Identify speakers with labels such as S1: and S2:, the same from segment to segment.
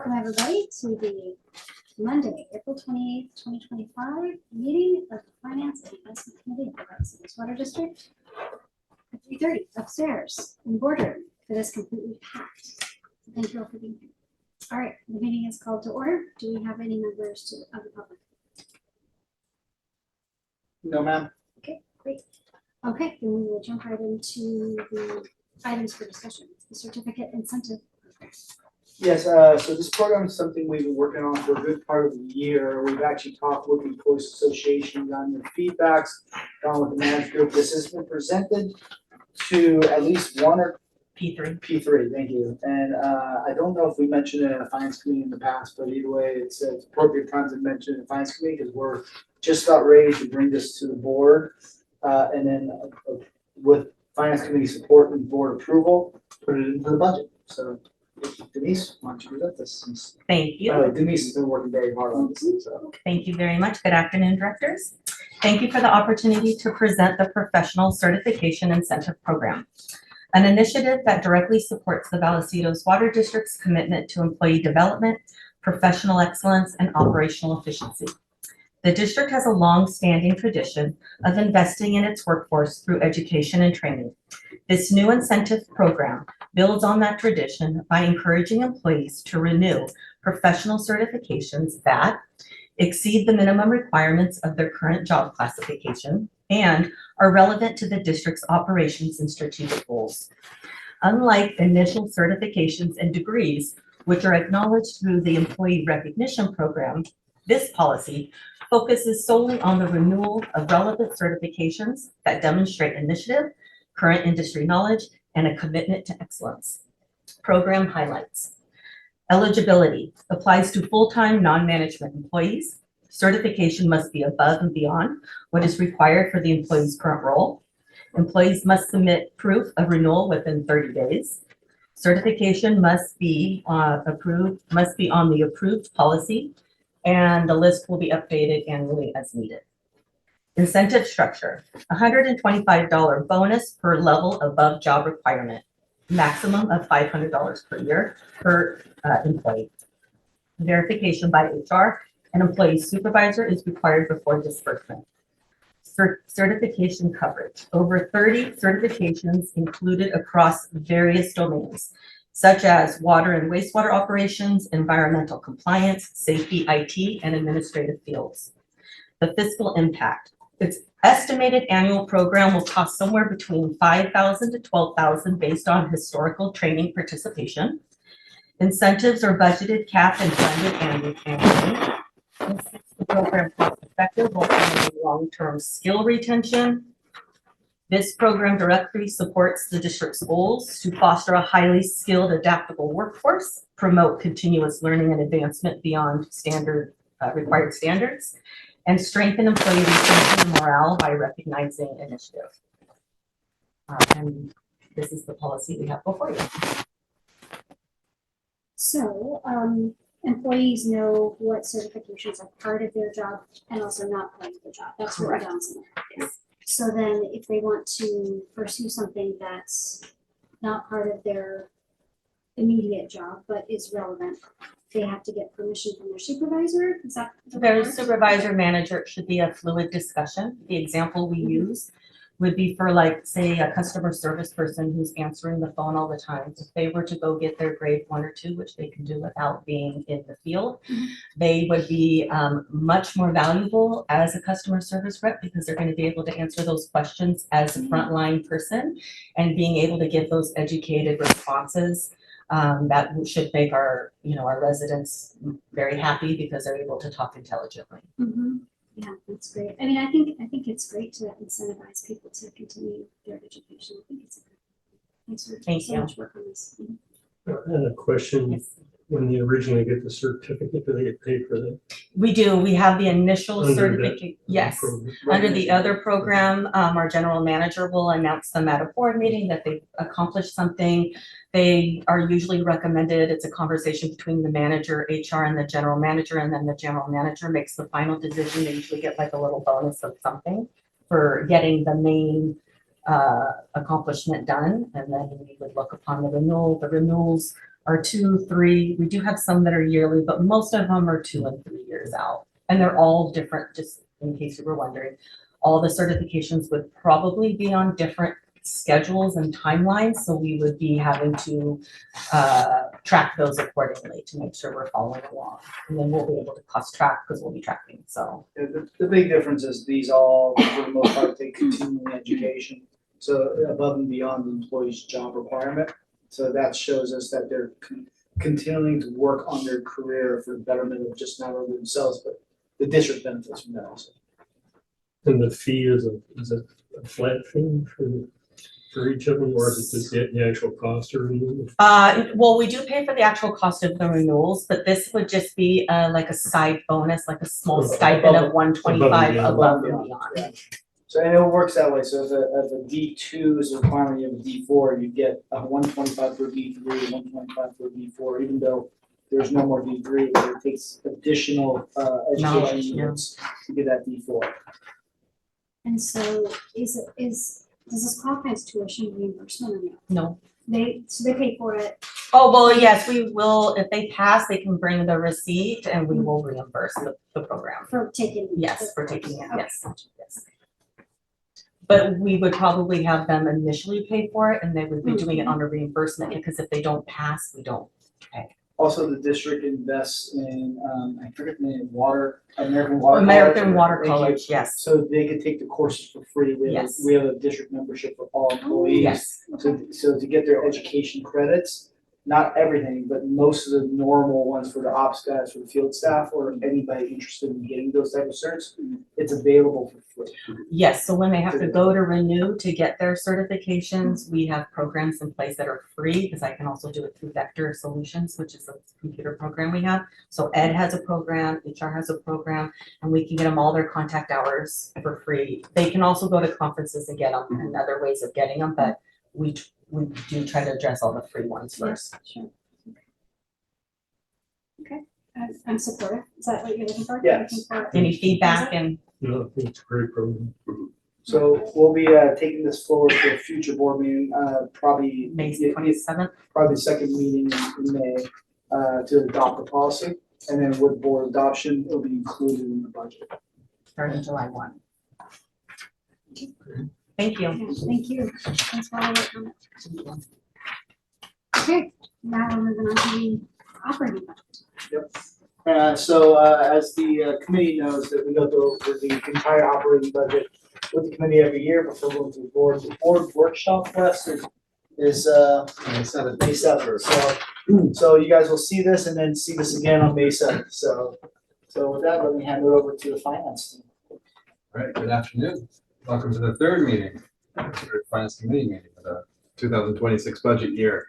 S1: welcome everybody to the Monday, April 28th, 2025 meeting of the Finance and Investment Committee of the Vallecitos Water District at 3:30 upstairs in the boardroom. It is completely packed. So thank you all for being here. All right, the meeting is called to order. Do we have any members of the public?
S2: No, ma'am.
S1: Okay, great. Okay, then we will jump right into the items for discussion. The certificate incentive program.
S2: Yes, so this program is something we've been working on for a good part of the year. We've actually talked with the Employees Association, gotten their feedbacks, gone with the management group. This has been presented to at least one or P3, thank you. And I don't know if we mentioned it in a finance committee in the past, but either way, it's appropriate time to mention it in the finance committee because we're just about ready to bring this to the board. And then with finance committee support and board approval, put it into the budget. So Denise, why don't you present this?
S3: Thank you.
S2: Denise has been working very hard on this. So.
S3: Thank you very much. Good afternoon, directors. Thank you for the opportunity to present the Professional Certification Incentive Program, an initiative that directly supports the Vallecitos Water District's commitment to employee development, professional excellence, and operational efficiency. The district has a long-standing tradition of investing in its workforce through education and training. This new incentive program builds on that tradition by encouraging employees to renew professional certifications that exceed the minimum requirements of their current job classification and are relevant to the district's operations and strategic goals. Unlike initial certifications and degrees, which are acknowledged through the Employee Recognition Program, this policy focuses solely on the renewal of relevant certifications that demonstrate initiative, current industry knowledge, and a commitment to excellence. Program highlights. Eligibility applies to full-time non-management employees. Certification must be above and beyond what is required for the employee's current role. Employees must submit proof of renewal within 30 days. Certification must be on the approved policy, and the list will be updated annually as needed. Incentive structure, $125 bonus per level above job requirement, maximum of $500 per year per employee. Verification by HR, an employee supervisor is required before disbursement. Certification coverage, over 30 certifications included across various domains, such as water and wastewater operations, environmental compliance, safety, IT, and administrative fields. The fiscal impact. Its estimated annual program will cost somewhere between $5,000 to $12,000 based on historical training participation. Incentives are budgeted, capped, and funded annually. This makes the program cost-effective while promoting long-term skill retention. This program directly supports the district's goals to foster a highly skilled, adaptable workforce, promote continuous learning and advancement beyond required standards, and strengthen employee retention and morale by recognizing initiative. And this is the policy we have before you.
S1: So employees know what certifications are part of their job and also not part of their job. That's written down somewhere.
S3: Yes.
S1: So then if they want to pursue something that's not part of their immediate job but is relevant, they have to get permission from their supervisor? Is that
S3: Their supervisor manager, it should be a fluid discussion. The example we use would be for, like, say, a customer service person who's answering the phone all the time. If they were to go get their grade 1 or 2, which they can do without being in the field, they would be much more valuable as a customer service rep because they're going to be able to answer those questions as a frontline person and being able to give those educated responses that should make our residents very happy because they're able to talk intelligently.
S1: Mm-hmm. Yeah, that's great. I mean, I think it's great to incentivize people to continue their education. I think it's a good. Thanks for so much work on this.
S4: And a question,
S3: Yes.
S4: when you originally get the certificate, do they get paid for that?
S3: We do. We have the initial
S4: Under
S3: certificate. Yes. Under the other program, our general manager will announce them at a board meeting that they've accomplished something. They are usually recommended. It's a conversation between the manager, HR, and the general manager, and then the general manager makes the final decision. They usually get like a little bonus of something for getting the main accomplishment done. And then we would look upon the renewal. The renewals are 2, 3. We do have some that are yearly, but most of them are 2 and 3 years out. And they're all different, just in case you were wondering. All the certifications would probably be on different schedules and timelines, so we would be having to track those accordingly to make sure we're following along. And then we'll be able to cost track because we'll be tracking, so.
S2: Yeah, the big difference is these all, for the most part, take continuing education, so above and beyond the employee's job requirement. So that shows us that they're continuing to work on their career for the betterment of just not only themselves, but the district benefits from that also.
S4: And the fee is a flat fee for each of them, or is it just the actual cost or remove?
S3: Well, we do pay for the actual cost of the renewals, but this would just be like a side bonus, like a small stipend of 125 above and beyond.
S2: Yeah. So, and it works that way, so if a D2 is a requirement, you have a D4, you get a 125 for a D3, 125 for a D4, even though there's no more D3, but it takes additional
S3: Knowledge,
S2: education
S3: yeah.
S2: units to get that D4.
S1: And so does this qualify as tuition reimbursement or no?
S3: No.
S1: So they pay for it.
S3: Oh, well, yes, we will. If they pass, they can bring the receipt and we will reimburse the program.
S1: For taking.
S3: Yes, for taking it,
S1: Okay.
S3: yes. But we would probably have them initially pay for it and they would be doing it on a reimbursement because if they don't pass, we don't pay.
S2: Also, the district invests in, I forget the name, American
S3: Water
S2: College.
S3: College, yes,
S2: So they could take the courses for free.
S3: Yes.
S2: We have a district membership for all employees.
S3: yes.
S2: So to get their education credits, not everything, but most of the normal ones for the ops guys, for the field staff, or anybody interested in getting those type of certs, it's available for free.
S3: Yes, so when they have to go to renew to get their certifications, we have programs in place that are free, because I can also do it through Vector Solutions, which is a computer program we have. So Ed has a program, HR has a program, and we can get them all their contact hours for free. They can also go to conferences and get them and other ways of getting them, but we do try to address all the free ones first.
S1: Sure. Okay, I'm supportive. Is that what you're looking for?
S2: Yes.
S1: Looking for-
S3: Any feedback and
S4: No, I think it's a great program.
S2: So we'll be taking this forward to a future board meeting, probably.
S3: May 27th?
S2: Probably the second meeting in May, to adopt the policy. And then with board adoption, it'll be included in the budget.
S3: Starting July 1. Thank you.
S1: Yeah, thank you. Thanks for all the work on it. Okay, now we're moving on to the operating budget.
S2: As the committee knows that we go over the entire operating budget with the committee every year before going to the board. The board workshop for us is May 7th. So you guys will see this and then see this again on May 7th. So with that, let me hand it over to the finance team.
S5: All right, good afternoon. Welcome to the third meeting, third finance committee meeting for the 2026 budget year.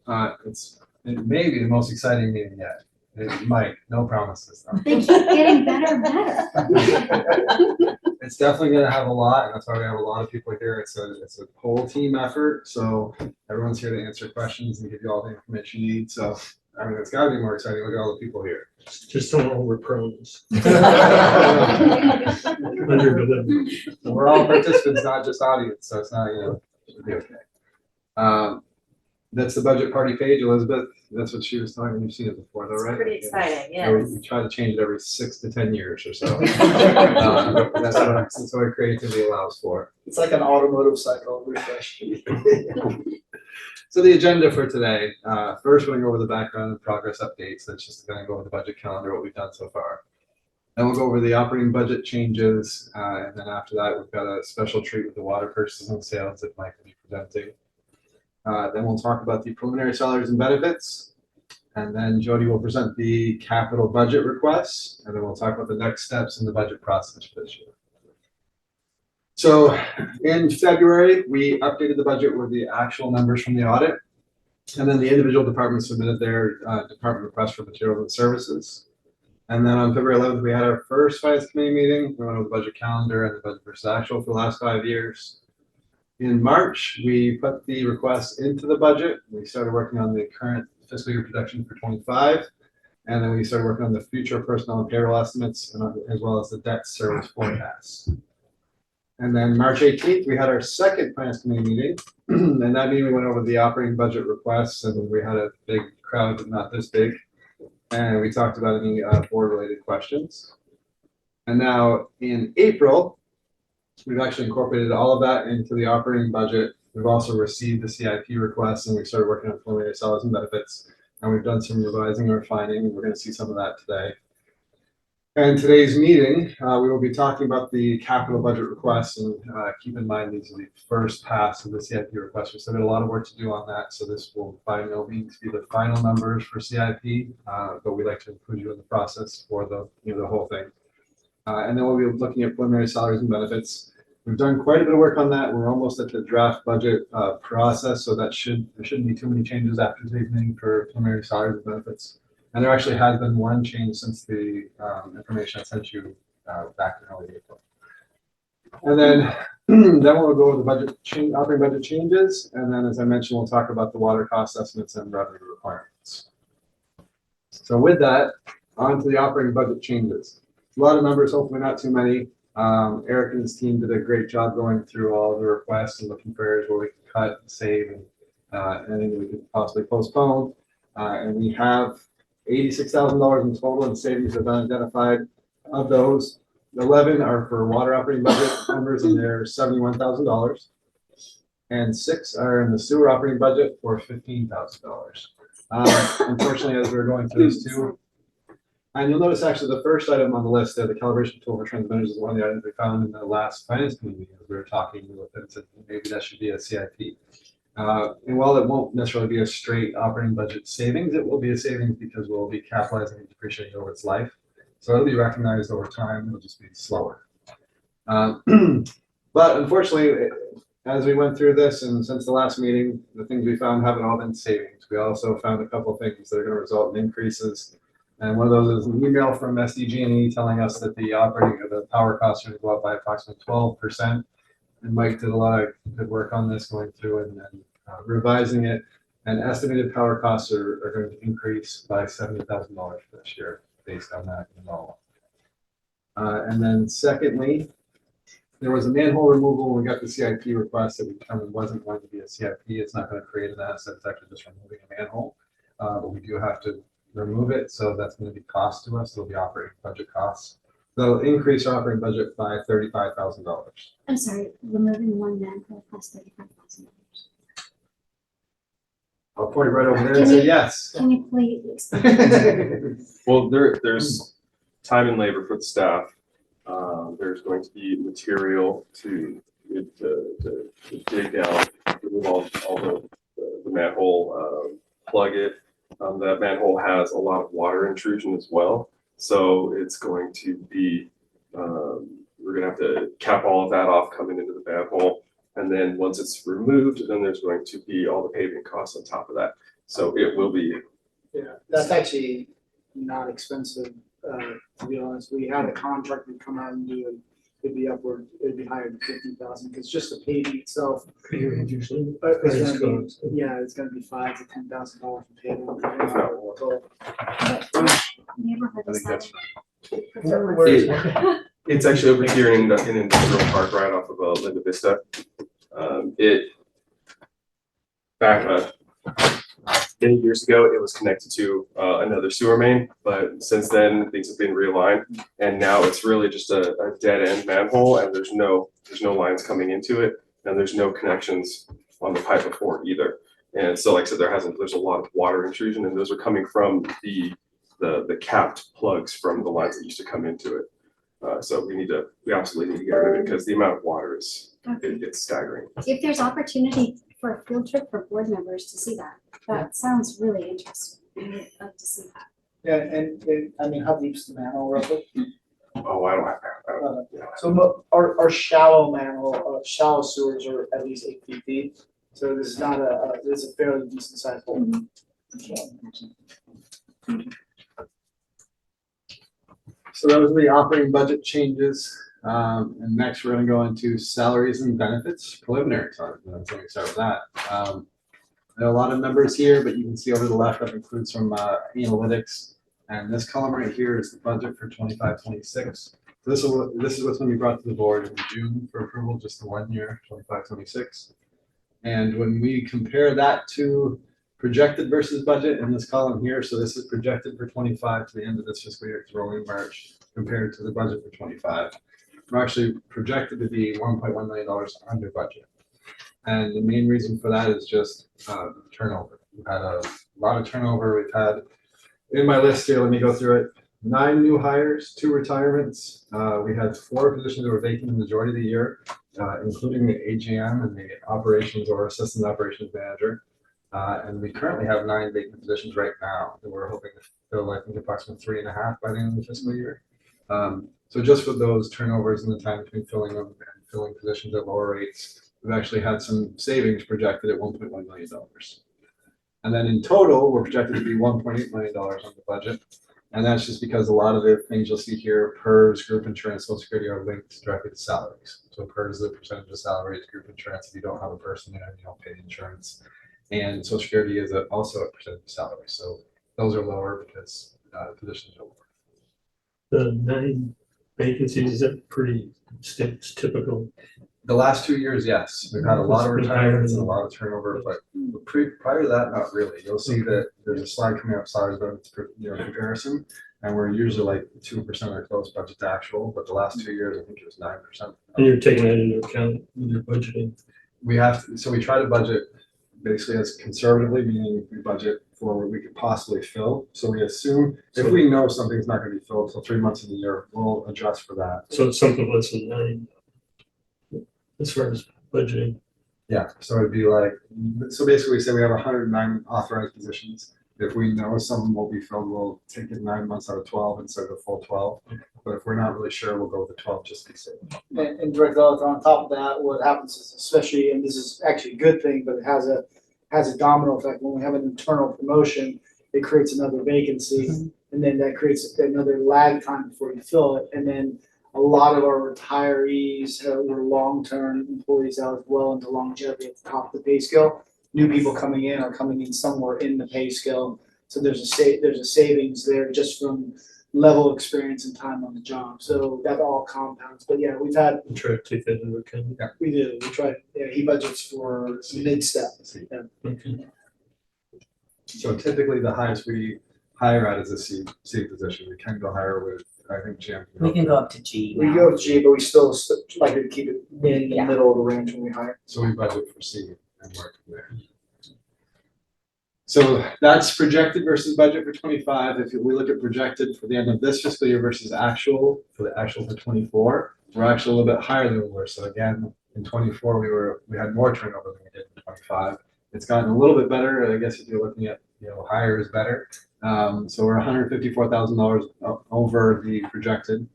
S5: It may be the most exciting meeting yet. It might, no promises though.
S1: They keep getting better and better.
S5: It's definitely gonna have a lot, and that's why we have a lot of people here. It's a whole team effort, so everyone's here to answer questions and give you all the information you need. So, I mean, it's gotta be more exciting. Look at all the people here.
S4: Just don't overpromise. Under deliver.
S5: We're all participants, not just audience, so it's not, it'll be okay. That's the budget party page, Elizabeth. That's what she was talking. You've seen it before, though, right?
S3: Pretty exciting,
S5: Yeah,
S3: yes.
S5: we try to change it every 6 to 10 years or so. That's what creativity allows for.
S2: It's like an automotive cycle refresh.
S5: So the agenda for today, first we're going to go over the background and progress updates. That's just going to go over the budget calendar, what we've done so far. Then we'll go over the operating budget changes, and then after that, we've got a special treat with the water purchases and sales that Mike will be presenting. Then we'll talk about the preliminary salaries and benefits, and then Jody will present the capital budget requests, and then we'll talk about the next steps in the budget process for this year. So in February, we updated the budget with the actual numbers from the audit, and then the individual departments submitted their department request for materials and services. And then on February 11th, we had our first finance committee meeting. We went over the budget calendar and the budget versus actual for the last 5 years. In March, we put the requests into the budget. We started working on the current fiscal year projection for 25. And then we started working on the future personnel and payroll estimates, and as well as the debt service forecasts. And then March 18th, we had our second finance committee meeting. And that meeting, we went over the operating budget requests, and we had a big crowd, but not this big. And we talked about any board-related questions. And now in April, we've actually incorporated all of that into the operating budget. We've also received the CIP request, and we started working on preliminary salaries and benefits. And we've done some revising and refining, and we're going to see some of that today. And today's meeting, we will be talking about the capital budget requests, and keep in mind these are the first pass of the CIP request. We still got a lot of work to do on that, so this will by no means be the final numbers for CIP, but we'd like to include you in the process for the the whole thing. And then we'll be looking at preliminary salaries and benefits. We've done quite a bit of work on that. We're almost at the draft budget process, so there shouldn't be too many changes after today's meeting for preliminary salaries and benefits. And there actually has been one change since the information I sent you back in early April. And then we'll go over the operating budget changes. And then, as I mentioned, we'll talk about the water cost estimates and revenue requirements. So with that, on to the operating budget changes. A lot of numbers, hopefully not too many. Eric and his team did a great job going through all the requests and looking for areas where we could cut and save and anything we could possibly postpone. And we have $86,000 in total in savings that have been identified. Of those, 11 are for water operating budget numbers, and they're $71,000. And 6 are in the sewer operating budget for $15,000. Unfortunately, as we were going through this too, and you'll notice actually the first item on the list there, the calibration tool for transmitters, is one of the items we found in the last finance committee meeting as we were talking with it, and said maybe that should be a CIP. And while it won't necessarily be a straight operating budget savings, it will be a savings because we'll be capitalizing and depreciating over its life. So it'll be recognized over time. It'll just be slower. But unfortunately, as we went through this and since the last meeting, the things we found haven't all been savings. We also found a couple of things that are going to result in increases. And one of those is an email from SDG&E telling us that the operating of the power costs are going to go up by approximately 12%. And Mike did a lot of good work on this, going through and then revising it. And estimated power costs are going to increase by $70,000 for this year based on that model. And then secondly, there was a manhole removal when we got the CIP request that we determined wasn't going to be a CIP. It's not going to create an asset. It's actually just removing a manhole. But we do have to remove it. So that's going to be cost to us. It'll be operating budget costs. So increase our operating budget by $35,000.
S1: I'm sorry, removing one manhole costs $35,000.
S5: I'll point right over there and say yes.
S1: Can you please explain?
S6: Well, there's time and labor for the staff. There's going to be material to dig down, remove all the manhole, plug it. That manhole has a lot of water intrusion as well. So it's going to be, we're going to have to cap all of that off coming into the manhole. And then once it's removed, then there's going to be all the paving costs on top of that. So it will be.
S2: Yeah, that's actually not expensive, to be honest. We had a contractor come out and do it. It'd be higher than 50,000 because just the paving itself.
S4: Usually,
S2: It's gonna be, it's gonna be $5,000 to $10,000 for paving.
S1: Neighborhood
S5: I
S1: is
S5: think
S1: that
S5: that's
S2: Where is
S6: It- It's actually over here in Industrial Park, right off of Linda Vista. Back many years ago, it was connected to another sewer main, but since then things have been realigned, and now it's really just a dead end manhole, and there's no lines coming into it, and there's no connections on the pipe before either. And so, like I said, there's a lot of water intrusion, and those are coming from the capped plugs from the lines that used to come into it. So we absolutely need to get rid of it because the amount of water it's staggering.
S1: If there's opportunity for a field trip for board members to see that, that sounds really interesting. I'd love to see that.
S2: Yeah, and I mean, how deep's the manhole roughly?
S6: Oh, I don't have.
S2: So our shallow manhole, shallow sewers are at least 8 feet deep. So this is not this is a fairly decent sized hole.
S5: So that was the operating budget changes. And next we're going to go into salaries and benefits preliminary. So let me start with that. There are a lot of numbers here, but you can see over the left that includes some analytics. And this column right here is the budget for 25-26. This is what's gonna be brought to the board in June for approval, just the 1 year, 25-26. And when we compare that to projected versus budget in this column here, so this is projected for 25 to the end of this fiscal year, it's rolling March, compared to the budget for 25. We're actually projected to be $1.1 million under budget. And the main reason for that is just turnover. We've had a lot of turnover. We've had, in my list here, let me go through it. 9 new hires, 2 retirements. We had 4 positions that were vacant the majority of the year, including the AGM and the operations or assistant operations manager. And we currently have 9 vacant positions right now that we're hoping to fill, I think, approximately 3.5 by the end of the fiscal year. So just for those turnovers and the time between filling them and filling positions at lower rates, we've actually had some savings projected at $1.1 million. And then in total, we're projected to be $1.8 million on the budget. And that's just because a lot of the things you'll see here, PERS, group insurance, social security, are linked directly to salaries. So PERS is the percentage of salaries, group insurance, if you don't have a person there, you don't pay insurance. And social security is also a percentage of salary. So those are lower because positions are lower.
S4: The 9 vacancies, is that pretty typical?
S5: The last 2 years, yes. We've had a lot of retirements and a lot of turnover, but prior to that, not really. You'll see that there's a slide coming up, salaries benefits comparison, and we're usually like 2% or close budget to actual, but the last 2 years, I think it was 9%.
S4: And you're taking that into account when you're budgeting?
S5: We have to, so we try to budget basically as conservatively, meaning we budget for what we could possibly fill. So we assume if we know something's not going to be filled till 3 months of the year, we'll adjust for that.
S4: So it's something less than 9 as far as budgeting.
S5: Yeah, so it'd be like, so basically we say we have 109 authorized positions. If we know some will be filled, we'll take it 9 months out of 12 instead of the full 12. But if we're not really sure, we'll go with the 12 just to be safe.
S2: And Director, on top of that, what happens is, especially, and this is actually a good thing, but it has a domino effect. When we have an internal promotion, it creates another vacancy, and then that creates another lag time before you fill it. And then a lot of our retirees were long-term employees out as well into longevity at the top of the pay scale. New people coming in are coming in somewhere in the pay scale. So there's a savings there just from level of experience and time on the job. So that all compounds. But yeah, we've had.
S4: We try to take that into account.
S2: Yeah, we do. We try. Yeah, he budgets for mid-step. Yeah.
S4: Okay.
S5: So typically the highest we hire at is a C position. We can go higher with, I think, Jim.
S3: We can go up to G
S2: We
S3: now.
S2: go to G, but we still like to keep it in the
S3: Yeah.
S2: middle of the range when we hire.
S5: So we budget for C and work from there. So that's projected versus budget for 25. If we look at projected for the end of this fiscal year versus actual, for the actual for 24, we're actually a little bit higher than we were. So again, in 24, we had more turnover than we did in 25. It's gotten a little bit better. I guess if you're looking at, higher is better. So we're $154,000 over the projected.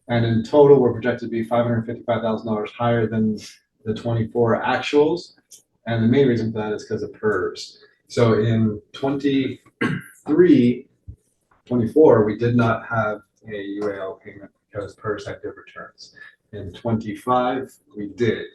S5: And in total, we're projected to be $555,000 higher than the 24 actuals. And the main reason for that is because of PERS. So in 24, we did not have a UAL payment because PERS had good returns. In 25, we did,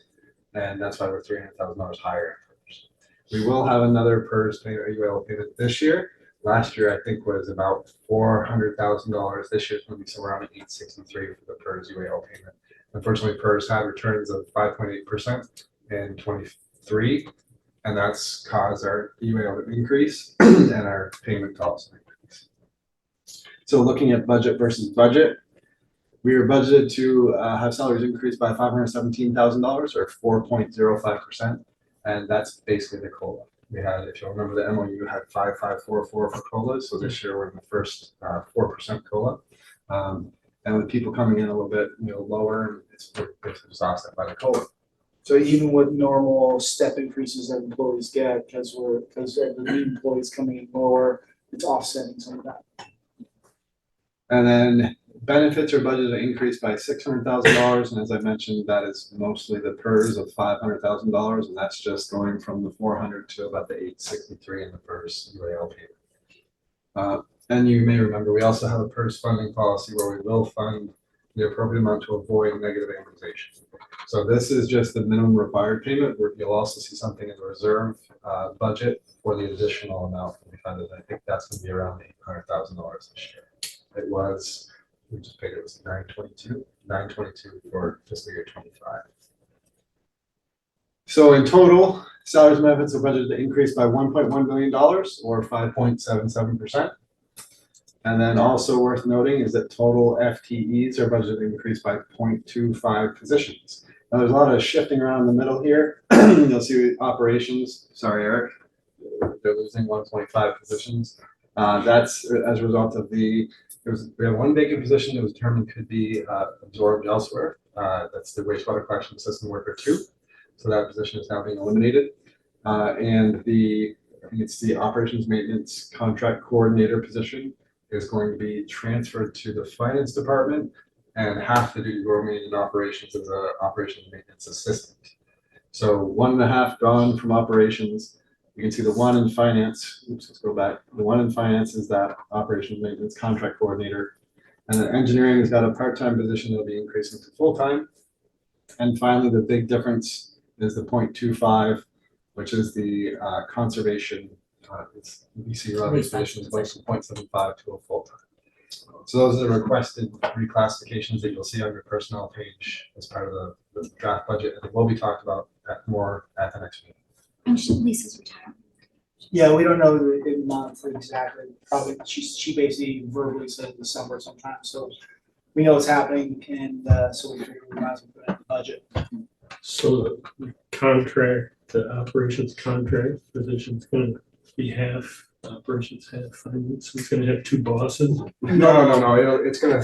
S5: and that's why we're $300,000 higher in PERS. We will have another PERS payment, UAL payment this year. Last year, I think, was about $400,000. This year, it's going to be somewhere around $863 for the PERS UAL payment. Unfortunately, PERS had returns of 5.8% in 23. And that's caused our UAL to increase and our payment to also increase. So looking at budget versus budget, we were budgeted to have salaries increased by $517,000 or 4.05%. And that's basically the COLA. We had, if you remember the MOU, had 5.544 for COLAs. So this year we're in the first 4% COLA. And with people coming in a little bit lower, it's basically just offset by the COLA.
S2: So even with normal step increases that employees get, because the new employees coming in lower, it's offsetting some of that.
S5: And then benefits are budgeted to increase by $600,000, and as I mentioned, that is mostly the PERS of $500,000, and that's just going from the 400 to about the 863 in the PERS UAL payment. And you may remember we also have a PERS funding policy where we will fund the appropriate amount to avoid negative amortization. So this is just the minimum required payment. You'll also see something in the reserve budget for the additional amount to be funded. I think that's going to be around $800,000 this year. It was we just paid it was 922 for fiscal year 25. So in total, salaries and benefits are budgeted to increase by $1.1 million or 5.77%. And then also worth noting is that total FTEs are budgeted to increase by 0.25 positions. Now there's a lot of shifting around in the middle here. You'll see operations, sorry, Eric, they're losing 1.5 positions. That's as a result of we have one vacant position that was determined could be absorbed elsewhere. That's the wastewater collection system worker 2. So that position is now being eliminated. And I think it's the operations maintenance contract coordinator position is going to be transferred to the finance department, and half the duty will remain in operations as an operations maintenance assistant. So 1.5 gone from operations. You can see the one in finance. Oops, let's go back. The one in finance is that operations maintenance contract coordinator. And then engineering has got a part-time position that'll be increasing to full-time. And finally, the big difference is the 0.25, which is the conservation. It's BC Road position is going from 0.75 to a full-time. So those are the requested reclassifications that you'll see on your personnel page as part of the draft budget. And it will be talked about more at the next meeting.
S1: And Lisa's retirement.
S2: Yeah, we don't know the month exactly. Probably she basically verbally said December sometime. So we know it's happening, and so we figured we might as well put it in the budget.
S4: So the contract, the operations contract position's gonna be half operations, half finance. It's gonna have 2 bosses.
S5: No. It's gonna.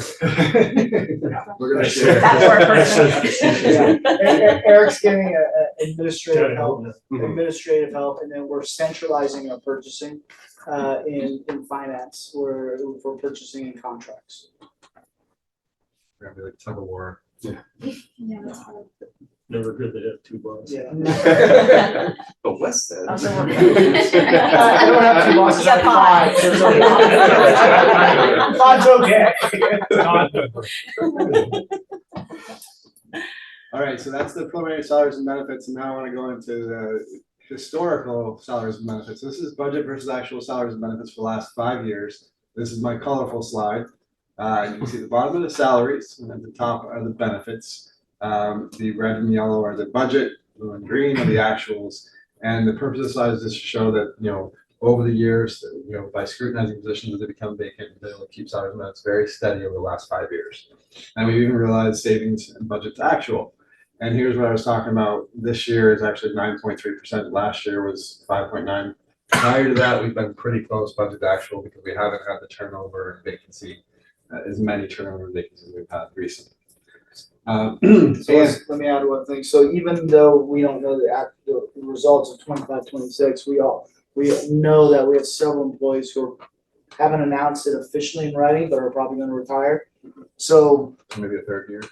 S5: We're gonna share.
S3: That's our person.
S2: Yeah. Eric's getting administrative
S4: Gotta
S2: help.
S4: help.
S2: Administrative help, and then we're centralizing our purchasing in finance. We're purchasing in contracts.
S5: We're gonna be like tug of war.
S1: Yeah, that's hard.
S4: Never good to have 2 bosses.
S2: Yeah.
S6: But Wes said.
S2: I don't have 2 bosses, I have 5. So it's okay. 5's okay. All right, so that's the preliminary salaries and benefits, and now I want to go into the historical salaries and benefits. This is budget versus actual salaries and benefits for the last 5 years. This is my colorful slide. You can see the bottom of the salaries, and at the top are the benefits. The red and yellow are the budget, blue and green are the actuals. And the purpose of the slide is just to show that, over the years, by scrutinizing positions as they become vacant, they'll keep salaries and benefits very steady over the last 5 years. And we've even realized savings and budget to actual. And here's what I was talking about. This year is actually 9.3%. Last year was 5.9. Prior to that, we've been pretty close budget to actual because we haven't had the turnover and vacancy, as many turnover and vacancies as we've had recently. So let me add one thing. So even though we don't know the results of 25-26, we know that we have several employees who haven't announced it officially in writing, but are probably going to retire. So
S5: maybe a 3rd year.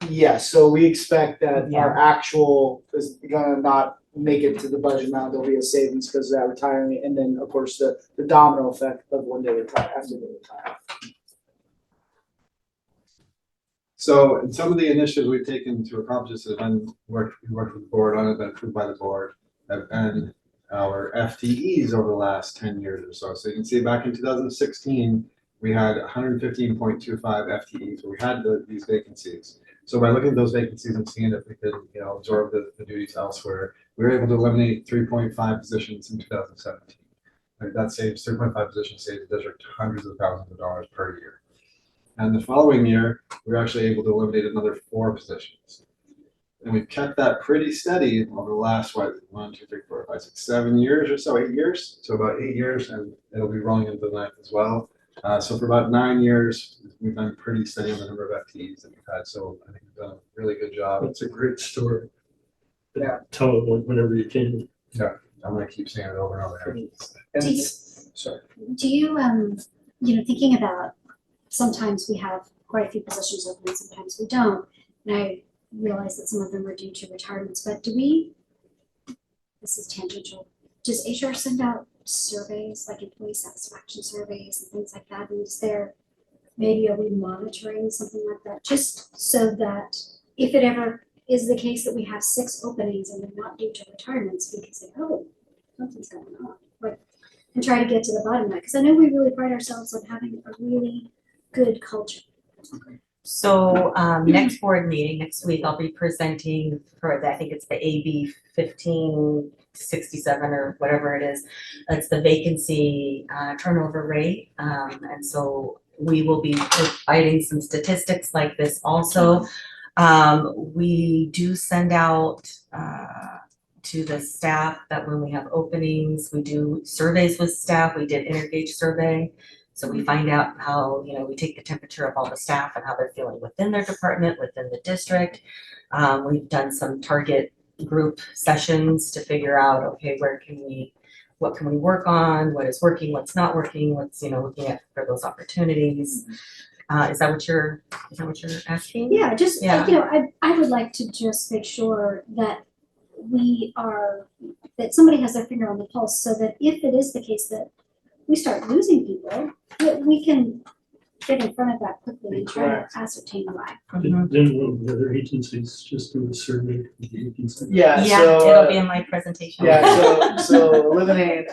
S2: Yeah, so we expect that our actual is gonna not make it to the budget amount. There'll be a savings because of that retiring, and then of course the domino effect of when they retire after they retire. So in some of the initiatives we've taken to accomplish this have been we worked with the board on it, been approved by the board, and our FTEs over the last 10 years or so. So you can see back in 2016, we had 115.25 FTEs where we had these vacancies. So by looking at those vacancies and seeing if we could, absorb the duties elsewhere, we were able to eliminate 3.5 positions in 2017. That saves 3.5 positions, saves the district hundreds of thousands of dollars per year. And the following year, we were actually able to eliminate another 4 positions. And we've kept that pretty steady over the last, 1, 2, 3, 4, 5, 6, 7 years or so, 8 years. So about 8 years, and it'll be rolling into the 9th as well. So for about 9 years, we've been pretty steady on the number of FTEs that we've had. So I think we've done a really good job.
S4: That's a great story.
S2: Yeah.
S4: Tell it whenever you can.
S5: Yeah, I'm gonna keep saying it over and over again.
S1: Do you-
S2: Sorry.
S1: Do you, thinking about, sometimes we have quite a few positions open, and sometimes we don't. And I realize that some of them are due to retirements, but this is tangential, does HR send out surveys, like employee satisfaction surveys and things like that? And are we monitoring something like that? Just so that if it ever is the case that we have 6 openings and they're not due to retirements, we can say, oh, something's going on. And try to get to the bottom of that. Because I know we really pride ourselves on having a really good culture.
S3: So, next board meeting, next week, I'll be presenting for the, I think it's the AB 1567 or whatever it is. It's the vacancy turnover rate. And so we will be providing some statistics like this also. We do send out to the staff that when we have openings, we do surveys with staff. We did Intergage survey. So we find out how, you know, we take the temperature of all the staff and how they're feeling within their department, within the district. We've done some target group sessions to figure out, okay, what can we work on? What is working, what's not working, what's, you know, looking at for those opportunities. Is that what you're asking?
S1: Yeah, just,
S3: Yeah.
S1: you know, I would like to just make sure that that somebody has their finger on the pulse, so that if it is the case that we start losing people, that we can get in front of that quickly and try to ascertain why.
S3: Mhm.
S4: Then one of the other agencies just do a survey. of the agency.
S2: Yeah,
S3: Yeah,
S2: so,
S3: it'll be in my presentation.
S2: yeah, so Lebanon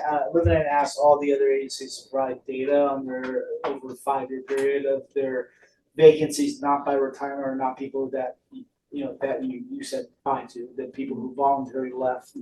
S2: asked all the other agencies to provide data on their over a 5-year period of their vacancies, not by retirement or not people that, you know, that you said fine to, that people who voluntarily left,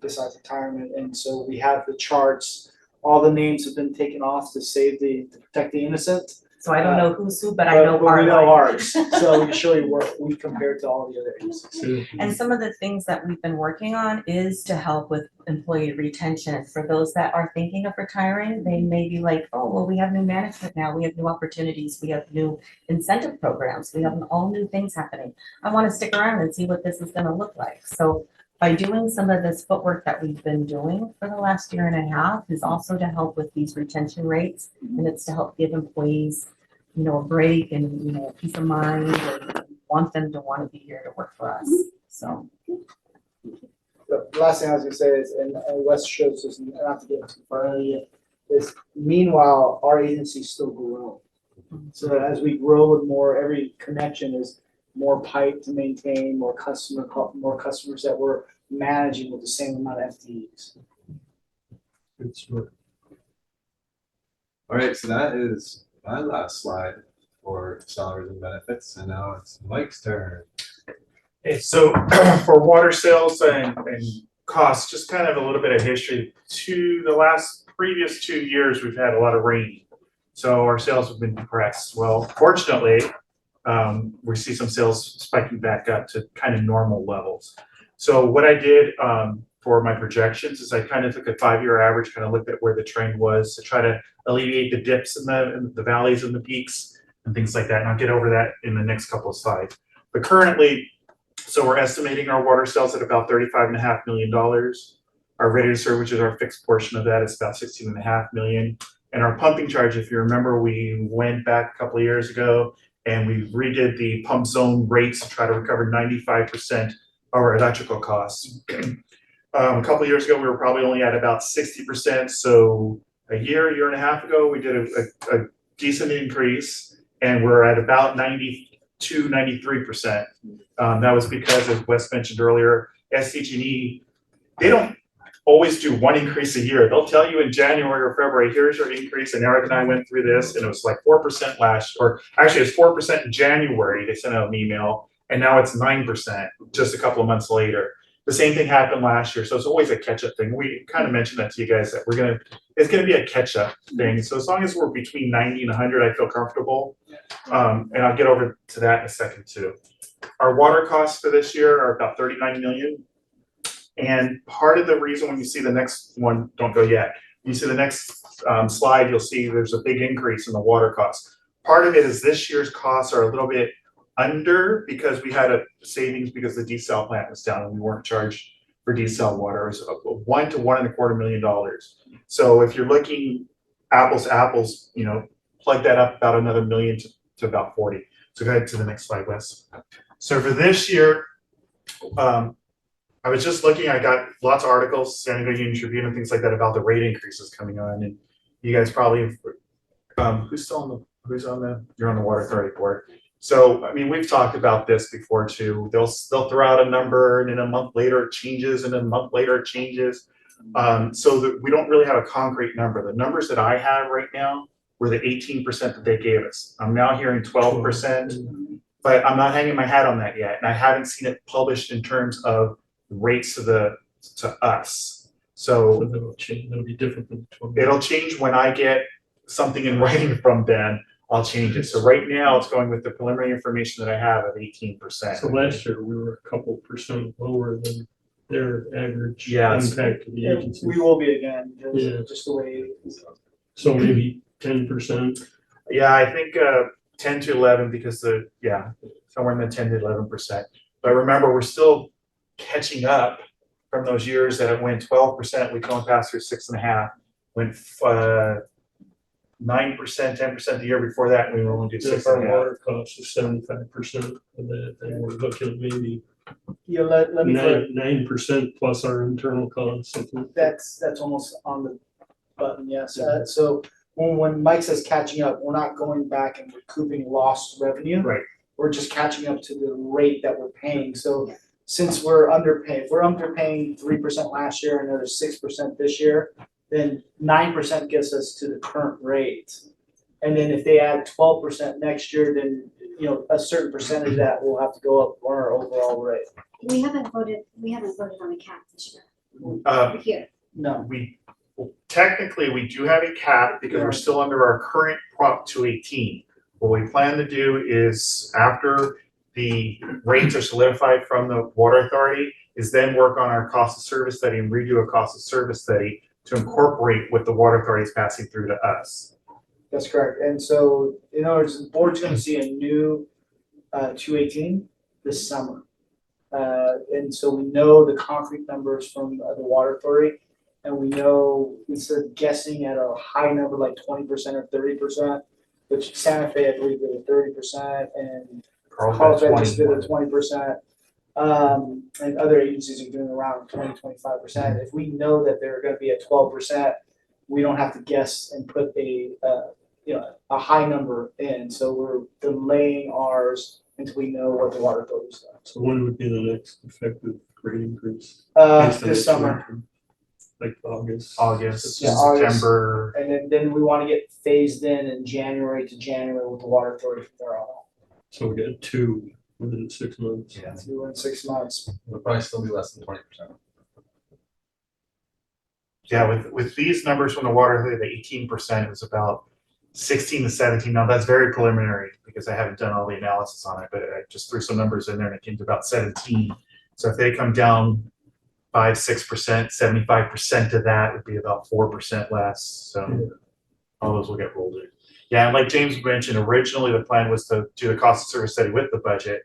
S2: besides retirement. And so we have the charts, all the names have been taken off to to protect the innocent.
S3: So I don't know who's who, but I know
S2: But
S3: our
S2: we know
S3: line.
S2: ours, so we can show you where we compare to all the other agencies.
S4: So,
S3: And some of the things that we've been working on is to help with employee retention. For those that are thinking of retiring, they may be like, oh, well, we have new management now, we have new opportunities, we have new incentive programs, we have all new things happening. I want to stick around and see what this is gonna look like. So by doing some of this footwork that we've been doing for the last year and a half is also to help with these retention rates. And it's to help give employees, you know, a break and, you know, peace of mind, and want them to want to be here to work for us. So,
S2: The last thing I was gonna say is, and Wes shows this, and not to get too far yet, is meanwhile, our agency still grow. So that as we grow with more, every connection is more pipe to maintain, more customers that we're managing with the same amount of FTEs.
S4: it's what-
S5: All right, so that is my last slide for salaries and benefits, and now it's Mike's turn.
S7: Okay, so for water sales and costs, just kind of a little bit of history. The previous 2 years, we've had a lot of rain. So our sales have been depressed. Well, fortunately, we see some sales spiking back up to kind of normal levels. So what I did for my projections is I kind of took a 5-year average, kind of looked at where the trend was to try to alleviate the dips and the valleys and the peaks and things like that. And I'll get over that in the next couple of slides. But currently, so we're estimating our water sales at about $35.5 million. Our ready to serve, which is our fixed portion of that, is about $16.5 million. And our pumping charge, if you remember, we went back a couple of years ago and we redid the pump zone rates to try to recover 95% of our electrical costs. A couple of years ago, we were probably only at about 60%. So a year and a half ago, we did a decent increase, and we're at about 92, 93%. That was because, as Wes mentioned earlier, SDG&E, they don't always do one increase a year. They'll tell you in January or February, here's your increase, and Eric and I went through this, and it was like 4% or actually it's 4% in January, they sent out an email, and now it's 9% just a couple of months later. The same thing happened last year, so it's always a catch-up thing. We kind of mentioned that to you guys, that it's gonna be a catch-up thing. So as long as we're between 90 and 100, I feel comfortable. And I'll get over to that in a second too. Our water costs for this year are about $39 million. And part of the reason, when you see the next one, don't go yet, you see the next slide, you'll see there's a big increase in the water costs. Part of it is this year's costs are a little bit under because we had a savings because the desal plant was down and we weren't charged for desal water. It was $1 to $1.25 million. So if you're looking apples to apples, you know, plug that up about another million to about 40. So go ahead to the next slide, Wes. So for this year, I was just looking, I got lots of articles, San Diego Union Tribune and things like that about the rate increases coming on. And you guys probably, who's on you're on the water authority board. So, I mean, we've talked about this before too. They'll throw out a number and then a month later it changes and then a month later it changes. So that we don't really have a concrete number. The numbers that I have right now were the 18% that they gave us. I'm now hearing 12%, but I'm not hanging my hat on that yet. And I haven't seen it published in terms of rates to us.
S4: So
S7: So
S4: that'll change, that'll be different than 20.
S7: it'll change when I get something in writing from them. I'll change it. So right now it's going with the preliminary information that I have of 18%.
S4: So last year, we were a couple percent lower than their average
S7: Yes.
S4: impact to the
S2: Yeah,
S4: agency.
S2: we will be again,
S4: Yeah.
S2: just the way it is.
S4: So maybe 10%.
S7: Yeah, I think 10 to 11 because somewhere in the 10 to 11%. But remember, we're still catching up from those years that it went 12%. We come past through 6.5. Went 9%, 10% the year before that. We were only do
S4: If our
S7: 6.5.
S4: water costs is 75% of that, then we're looking at maybe
S2: Yeah, let me,
S4: 9% plus our internal costs. Something.
S2: that's almost on the button, yes. So when Mike says catching up, we're not going back and recouping lost revenue.
S7: Right.
S2: We're just catching up to the rate that we're paying. So since we're underpaying, if we're underpaying 3% last year and another 6% this year, then 9% gets us to the current rate. And then if they add 12% next year, then a certain percentage of that will have to go up on our overall rate.
S1: We haven't voted on a cap this year. Here.
S2: No.
S7: Technically, we do have a cap because we're still under our current Prop 218. What we plan to do is after the rates are solidified from the water authority is then work on our cost of service study and redo a cost of service study to incorporate what the water authority is passing through to us.
S2: That's correct. And so, in other words, the board's gonna see a new 218 this summer. And so we know the concrete numbers from the water authority, and we know instead of guessing at a high number like 20% or 30%, which Santa Fe, I believe, did a 30%, and Carlsbad just did a 20%. And other agencies are doing around 20-25%. If we know that they're gonna be at 12%, we don't have to guess and put a high number in. So we're delaying ours until we know what the water authority's doing.
S4: So when would be the next effective rate increase? Based on
S2: This
S4: the
S2: summer.
S4: term? Like August?
S7: August,
S2: Yeah, August.
S7: September.
S2: And then we wanna get phased in January to January with the water authority from there on.
S4: So we got 2 within 6 months.
S7: Yeah.
S2: So in 6 months.
S5: It'll probably still be less than 20%.
S7: Yeah, with these numbers from the water authority, the 18% was about 16 to 17. Now that's very preliminary because I haven't done all the analysis on it, but I just threw some numbers in there and it came to about 17. So if they come down 5-6%, 75% of that would be about 4% less. So all those will get rolled in. Yeah, and like James mentioned, originally the plan was to do the cost of service study with the budget,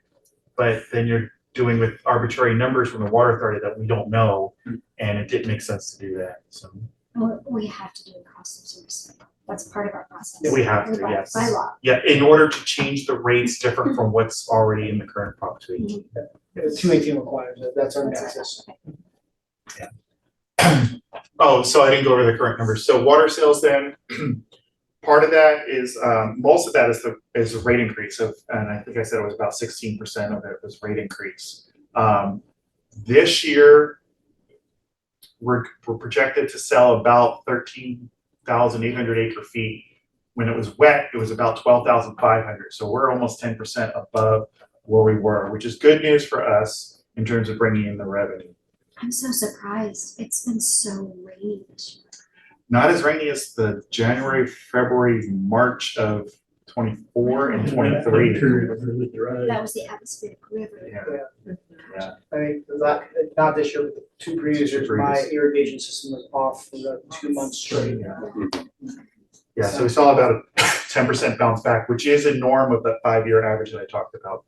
S7: but then you're doing with arbitrary numbers from the water authority that we don't know, and it didn't make sense to do that. So
S1: We have to do a cost of service. That's part of our process.
S7: we have to,
S1: By-
S7: yes.
S1: By law.
S7: Yeah, in order to change the rates different from what's already in the current Prop 218.
S2: The 218 requires it. That's our nexus.
S7: Oh, so I didn't go over the current numbers. So water sales then, part of that is, most of that is the rate increase of, and I think I said it was about 16% of it was rate increase. This year, we're projected to sell about 13,800 acre feet. When it was wet, it was about 12,500. So we're almost 10% above where we were, which is good news for us in terms of bringing in the revenue.
S1: I'm so surprised. It's been so rainy this year.
S7: Not as rainy as the January, February, March of 24 and 23.
S4: Period was really dry.
S1: That was the atmospheric river.
S7: Yeah.
S2: I mean, not this year, but the 2 previous years, my irrigation system was off for about 2 months straight.
S7: Yeah, so we saw about a 10% bounce back, which is a norm of that 5-year average that I talked about.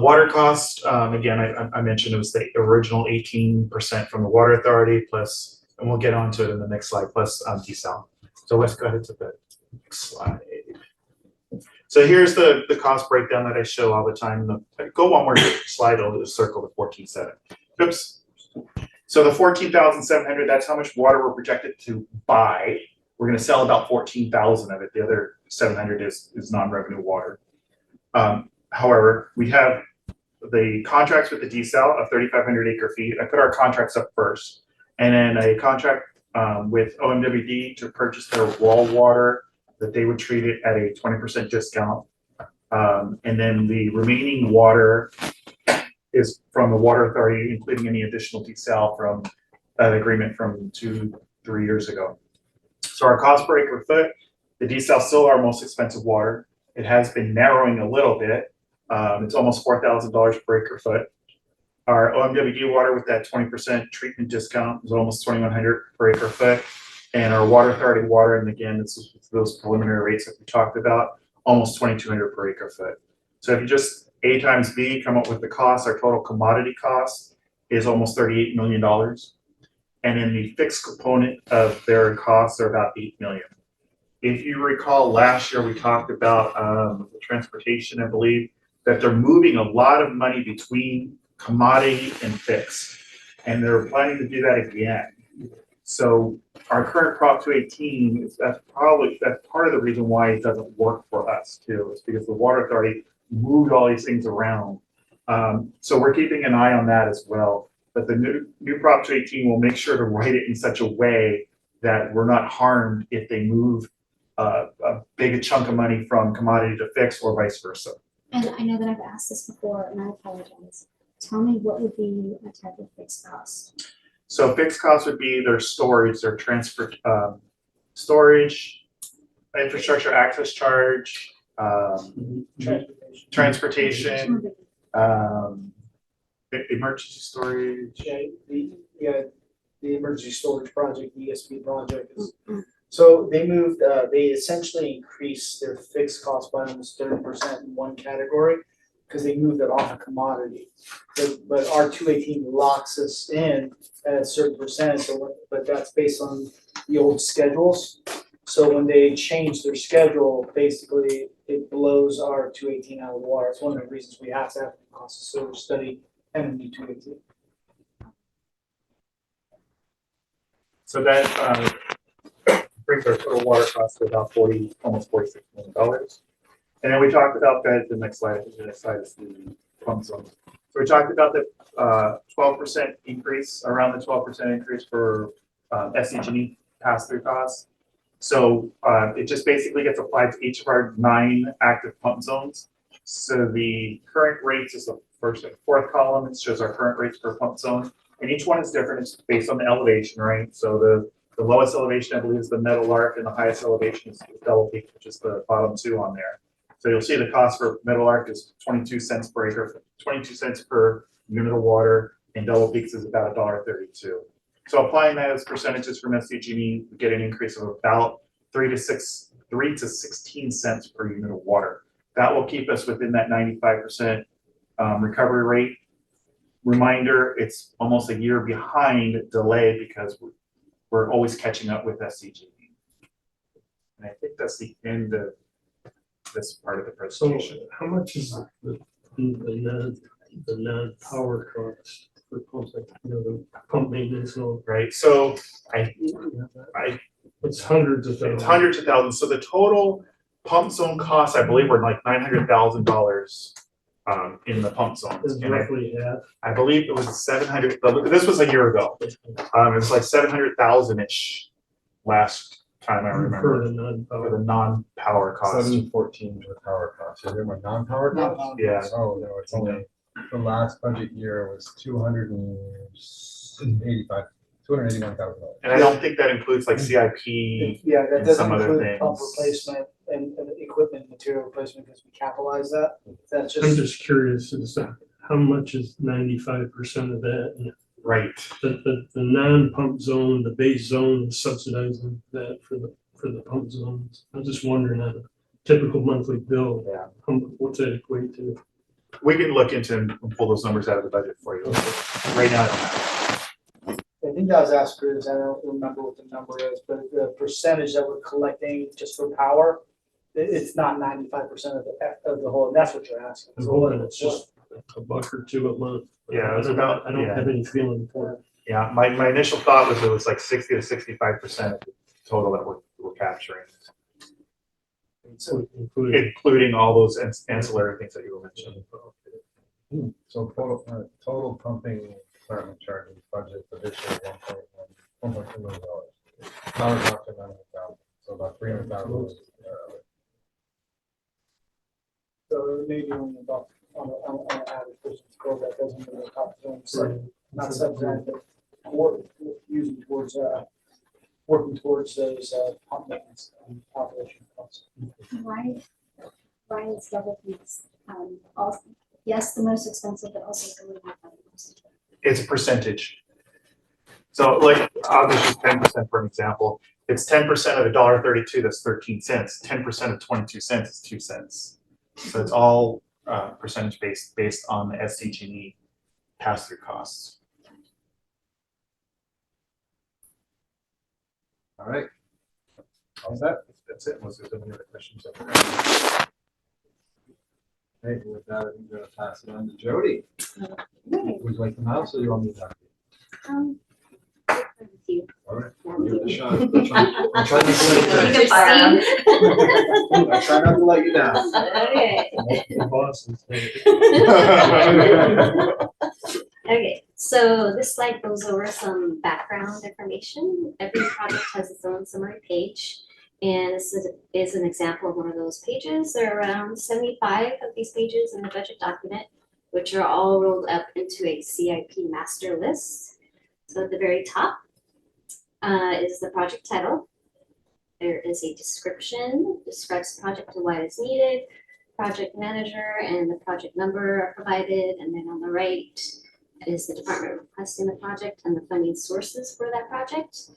S7: Water cost, again, I mentioned it was the original 18% from the water authority plus, and we'll get onto it in the next slide, plus desal. So let's go ahead to the next slide. So here's the cost breakdown that I show all the time. Go one more slide, I'll just circle the 14.7. Oops. So the 14,700, that's how much water we're projected to buy. We're gonna sell about 14,000 of it. The other 700 is non-revenue water. However, we have the contracts with the desal of 3,500 acre feet. I put our contracts up first, and then a contract with OMWD to purchase their wall water, that they would treat it at a 20% discount. And then the remaining water is from the water authority, including any additional desal from an agreement from 2-3 years ago. So our cost per acre foot, the desal is still our most expensive water. It has been narrowing a little bit. It's almost $4,000 per acre foot. Our OMWD water with that 20% treatment discount is almost $2,100 per acre foot. And our water authority water, and again, this is those preliminary rates that we talked about, almost $2,200 per acre foot. So if you just A times B, come up with the cost, our total commodity cost is almost $38 million. And then the fixed component of their costs are about $8 million. If you recall, last year we talked about the transportation, I believe, that they're moving a lot of money between commodity and fixed. And they're planning to do that again. So our current Prop 218, that's part of the reason why it doesn't work for us too. It's because the water authority moved all these things around. So we're keeping an eye on that as well. But the new Prop 218 will make sure to write it in such a way that we're not harmed if they move a big chunk of money from commodity to fixed or vice versa.
S1: And I know that I've asked this before, and I apologize. Tell me what would be a type of fixed cost?
S7: So fixed costs would be their storage, their transfer, storage, infrastructure access charge, transportation, emergency storage.
S2: The emergency storage project, the ESP project is. So they moved, they essentially increased their fixed cost by almost 30% in one category because they moved it off a commodity. But our 218 locks us in at a certain percentage, but that's based on the old schedules. So when they change their schedule, basically it blows our 218 out of the water. It's one of the reasons we have to have a cost of service study and a new 218.
S7: So that brings our total water cost to about almost $46 million. And then we talked about that. The next slide, I think the next slide is the pump zone. So we talked about the 12% increase, around the 12% increase for SDG pass-through costs. So it just basically gets applied to each of our 9 active pump zones. So the current rates is the first and fourth column. It shows our current rates per pump zone. And each one is different. It's based on the elevation, right? So the lowest elevation, I believe, is the Meadowlark, and the highest elevation is Double Peak, which is the bottom 2 on there. So you'll see the cost for Meadowlark is 22 cents per acre, 22 cents per unit of water, and Double Peaks is about $1.32. So applying that as percentages from SDG&E, we get an increase of about 3 to 16 cents per unit of water. That will keep us within that 95% recovery rate. Reminder, it's almost a year behind delay because we're always catching up with SDG&E. And I think that's the end of this part of the
S4: So
S7: presentation.
S4: how much is the non-power cost for pumps, like, the pump maintenance and all?
S7: Right, so
S4: It's hundreds of thousands.
S7: it's hundreds of thousands. So the total pump zone costs, I believe, were like $900,000 in the pump zones.
S4: It's
S7: And
S4: roughly half.
S7: I believe it was 700. This was a year ago. It was like 700,000-ish last time I remember
S4: For the
S7: for
S4: non-power.
S7: the non-power cost.
S5: 714 for power costs. You're talking about non-power costs?
S2: Non-power.
S7: Yeah.
S5: Oh, no, it's only, the last budget year was $281,000.
S7: And I don't think that includes like CIP.
S2: Yeah, that
S7: and
S2: doesn't
S7: some other
S2: include pump
S7: things.
S2: replacement and equipment material replacement because we capitalize that. That's
S4: I'm just curious as to how much is 95% of that? And
S7: Right.
S4: the non-pump zone, the base zone is subsidizing that for the pump zones. I'm just wondering on a typical monthly bill,
S7: Yeah.
S4: what's that equate to?
S7: We can look into and pull those numbers out of the budget for you. Right now, I don't have.
S2: I think that was asked Cruz, I don't remember what the number is, but the percentage that we're collecting just for power, it's not 95% of the whole, and that's what you're asking.
S4: I'm hoping it's just a buck or two a month.
S7: Yeah, it's
S4: I don't-
S7: about-
S4: I don't
S7: yeah.
S4: have any feeling for it.
S7: Yeah, my initial thought was it was like 60 to 65% of the total that we're capturing,
S2: So
S4: Including.
S7: including all those ancillary things that you were mentioning.
S5: So total pumping department charges budget for this year, $1.2 million. Now we're talking about so about 300,000.
S2: So maybe only about, on average, person score that doesn't really top zone, so not subsidized, but using towards, working towards those, pump maintenance and operation costs.
S1: Why is double fees, also, yes, the most expensive, but also the most.
S7: It's a percentage. So like, I'll just use 10% for an example. It's 10% of $1.32, that's 13 cents. 10% of 22 cents is 2 cents. So it's all percentage based on the SDG&E pass-through costs.
S5: All right. How's that?
S7: That's it, unless there's any other questions.
S5: Okay, with that, I'm gonna pass it on to Jody. Would you like the mouse or you want me to talk to you? All right, give it a shot. I'm trying to let you
S1: You can fire
S5: down. I try not to let you down.
S1: Okay.
S4: The boss is
S8: Okay, so this slide goes over some background information. Every project has its own summary page. And this is an example of one of those pages. There are around 75 of these pages in the budget document, which are all rolled up into a CIP master list. So at the very top is the project title. There is a description, describes the project and why it's needed. Project manager and the project number are provided. And then on the right is the department requesting the project and the funding sources for that project.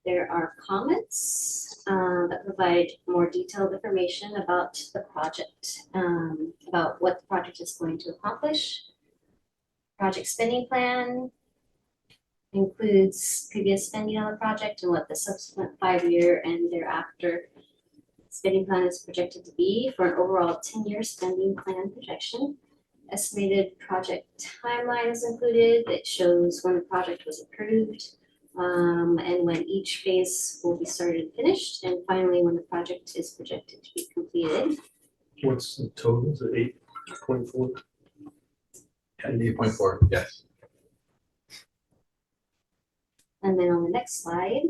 S8: There are comments that provide more detailed information about the project, about what the project is going to accomplish. Project spending plan includes previous spending on the project and what the subsequent 5-year and thereafter spending plan is projected to be for an overall 10-year spending plan projection. Estimated project timeline is included. It shows when the project was approved, and when each phase will be started and finished, and finally when the project is projected to be completed.
S4: What's the total? Is it 8.4?
S5: 8.4, yes.
S8: And then on the next slide,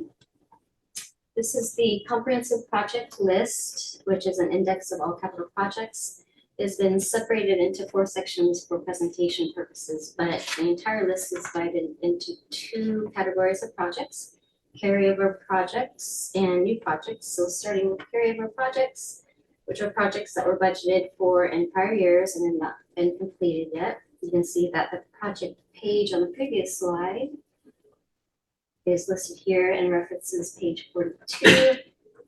S8: this is the comprehensive project list, which is an index of all capital projects. It's been separated into 4 sections for presentation purposes, but the entire list is divided into 2 categories of projects: carryover projects and new projects. So starting with carryover projects, which are projects that were budgeted for in prior years and have not been completed yet. You can see that the project page on the previous slide is listed here and references page 42.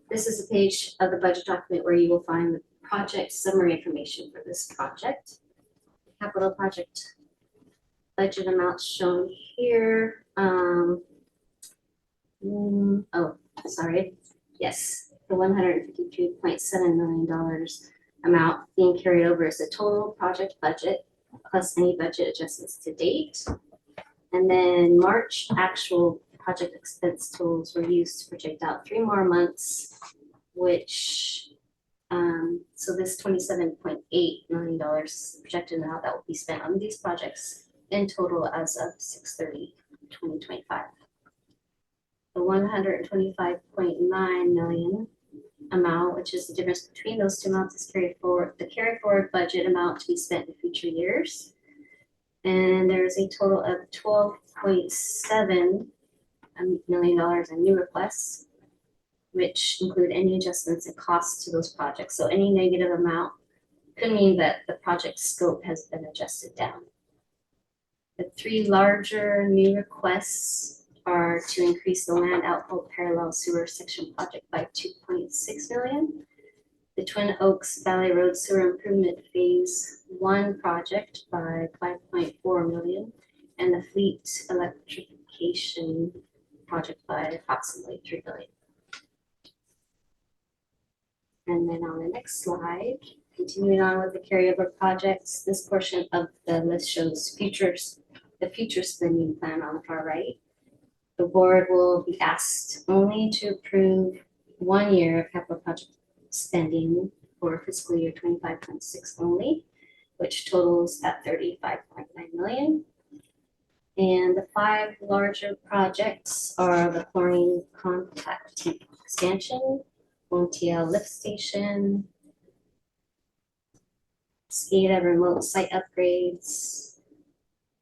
S8: This is a page of the budget document where you will find the project summary information for this project. Capital project budget amounts shown here. Yes, the $152.7 million amount being carried over is the total project budget plus any budget adjustments to date. And then March actual project expense totals were used to project out 3 more months, which so this $27.8 million projected now that will be spent on these projects in total as of 6/30/2025. The $125.9 million amount, which is the difference between those 2 amounts, is carried forward, the carry forward budget amount to be spent in future years. And there's a total of $12.7 million in new requests, which include any adjustments and costs to those projects. So any negative amount could mean that the project scope has been adjusted down. The 3 larger new requests are to increase the land outflow parallel sewer section project by $2.6 million, the Twin Oaks Valley Road Sewer Improvement Phase 1 project by $5.4 million, and the Fleet Electrification project by approximately $3 million. And then on the next slide, continuing on with the carryover projects, this portion of the list shows the future spending plan on the far right. The board will be asked only to approve 1 year of capital project spending for fiscal year 25-26 only, which totals at $35.9 million. And the 5 larger projects are the chlorine contact tank expansion, OTL lift station, SCADA remote site upgrades,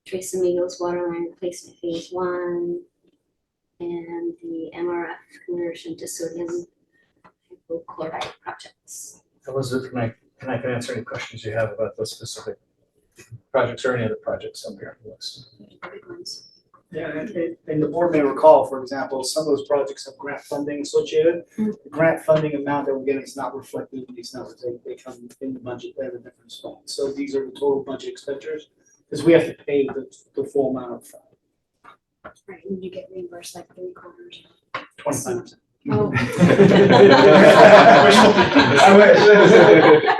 S8: Tres Amigos waterline replacement phase 1, and the MRF conversion to sodium hypochlorite projects.
S9: Elizabeth, can I answer any questions you have about those specific projects or any other projects on your list?
S8: Big ones.
S2: Yeah, and the board may recall, for example, some of those projects have grant funding associated. The grant funding amount that we're getting is not reflected in these numbers. They come in the budget at a different spot. So these are the total budget expenditures, because we have to pay the full amount of
S1: Right, and you get reimbursed like 3/4.
S2: 25%.
S1: Oh.
S2: I wish.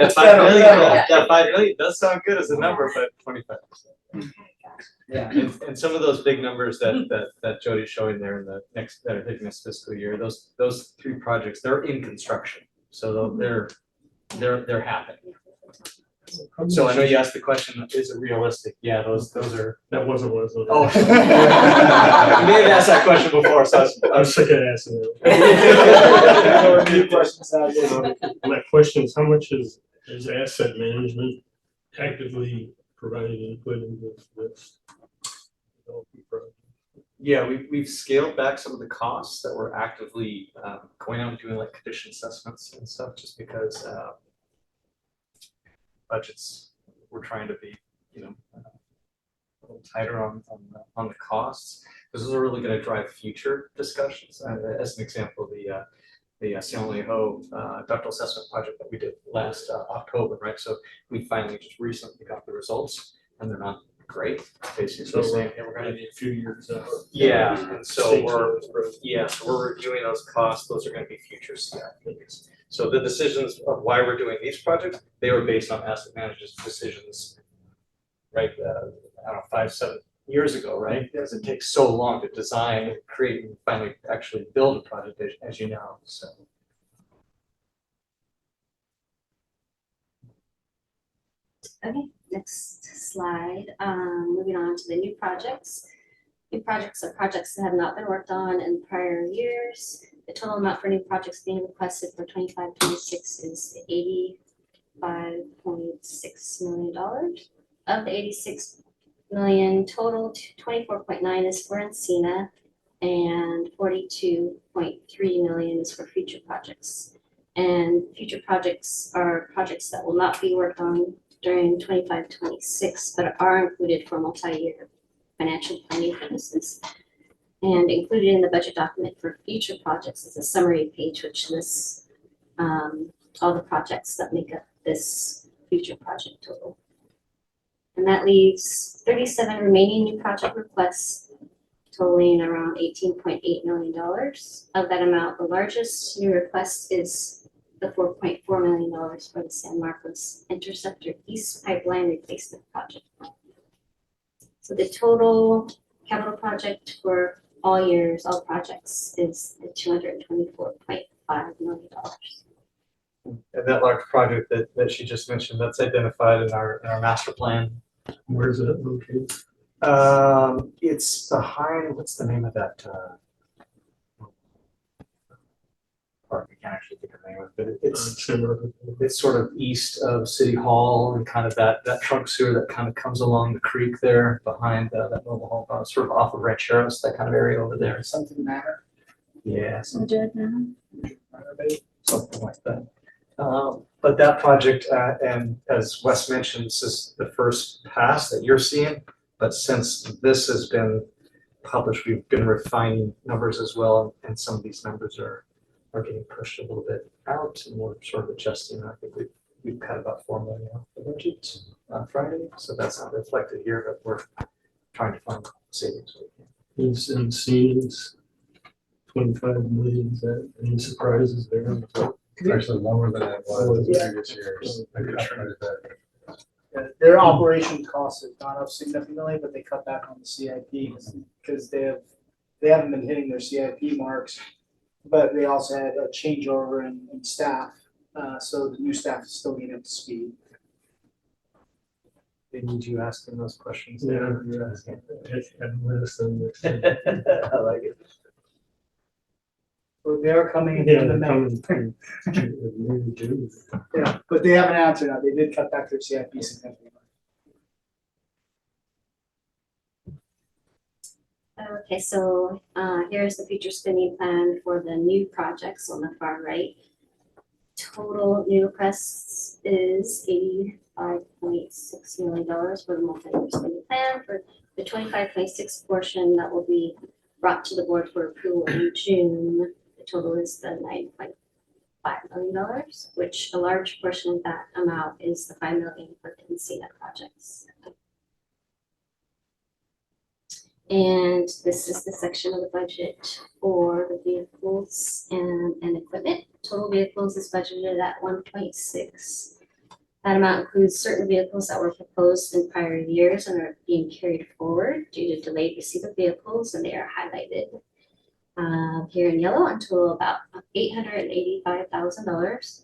S5: That 5 million, that 5 million does sound good as a number, but 25%.
S2: Yeah.
S5: And some of those big numbers that Jody's showing there in the next, that are hitting this fiscal year, those 3 projects, they're in construction. So they're happening. So I know you asked the question, is it realistic? Yeah, those are.
S4: That wasn't what I was looking
S5: Oh.
S4: at.
S5: You may have asked that question before, so I
S4: I'm
S5: was.
S4: sick of asking
S2: There are new questions out there.
S4: it. My question is, how much is asset management actively providing input into this? development project?
S5: Yeah, we've scaled back some of the costs that we're actively going out and doing like condition assessments and stuff, just because budgets, we're trying to be, a little tighter on the costs. This is really going to drive future discussions. As an example, the San Lejo ductile assessment project that we did last October, right? So we finally just recently got the results, and they're not great. Basically,
S4: So
S5: saying, hey, we're going to
S4: maybe a few years out.
S5: yeah, and so
S4: Stage
S5: we're
S4: of growth.
S5: we're reviewing those costs. Those are going to be future CIPs. So the decisions of why we're doing these projects, they were based on asset managers' decisions, right? I don't know, 5-7 years ago, right? Because it takes so long to design and create and finally actually build a project, as you know. So.
S8: Okay, next slide. Moving on to the new projects. New projects are projects that have not been worked on in prior years. The total amount for new projects being requested for 25-26 is $85.6 million. Of the 86 million total, 24.9 is for Encina and 42.3 million is for future projects. And future projects are projects that will not be worked on during 25-26, but are included for multi-year financial planning purposes. And included in the budget document for future projects is a summary page which lists all the projects that make up this future project total. And that leaves 37 remaining new project requests totaling around $18.8 million. Of that amount, the largest new request is the $4.4 million for the San Marcos Interceptor East Pipeline Replacement Project. So the total capital project for all years, all projects, is $224.5 million.
S5: And that large project that she just mentioned, that's identified in our master plan.
S4: Where's it located?
S5: It's behind, what's the name of that? Park, I can't actually think of the name of it, but it's sort of east of City Hall and kind of that trunk sewer that kind of comes along the creek there behind that mobile home, sort of off of Rancheros, that kind of area over there.
S2: Something matter.
S5: Yeah,
S1: Madrid now.
S5: something like that. But that project, and as Wes mentioned, this is the first pass that you're seeing, but since this has been published, we've been refining numbers as well, and some of these numbers are getting pushed a little bit out, and we're sort of adjusting. I think we've cut about $4 million off the budget on Friday, so that's not reflected here, but we're trying to find savings.
S4: Is Encina's 25 million, is that any surprises there?
S5: It's actually lower than it was
S2: Yeah.
S5: previous years.
S2: Yeah, their operation costs have gone up significantly, but they cut back on the CIP because they haven't been hitting their CIP marks. But they also had a changeover in staff, so the new staff is still getting up to speed.
S9: They need you asking those questions.
S4: Yeah.
S9: You're asking.
S4: And listen,
S9: I like it.
S2: Well, they are coming in
S4: yeah,
S2: the
S4: they're
S2: May.
S4: coming from May, June.
S2: Yeah, but they haven't answered now. They did cut back their CIP significantly.
S8: Okay, so here's the future spending plan for the new projects on the far right. Total new requests is $85.6 million for the multi-year spending plan. For the 25-26 portion, that will be brought to the board for approval in June. The total is the $9.5 million, which a large portion of that amount is the $5 million for Encina projects. And this is the section of the budget for the vehicles and equipment. Total vehicles is budgeted at 1.6. That amount includes certain vehicles that were proposed in prior years and are being carried forward due to delayed receipt of vehicles, and they are highlighted here in yellow on total about $885,000.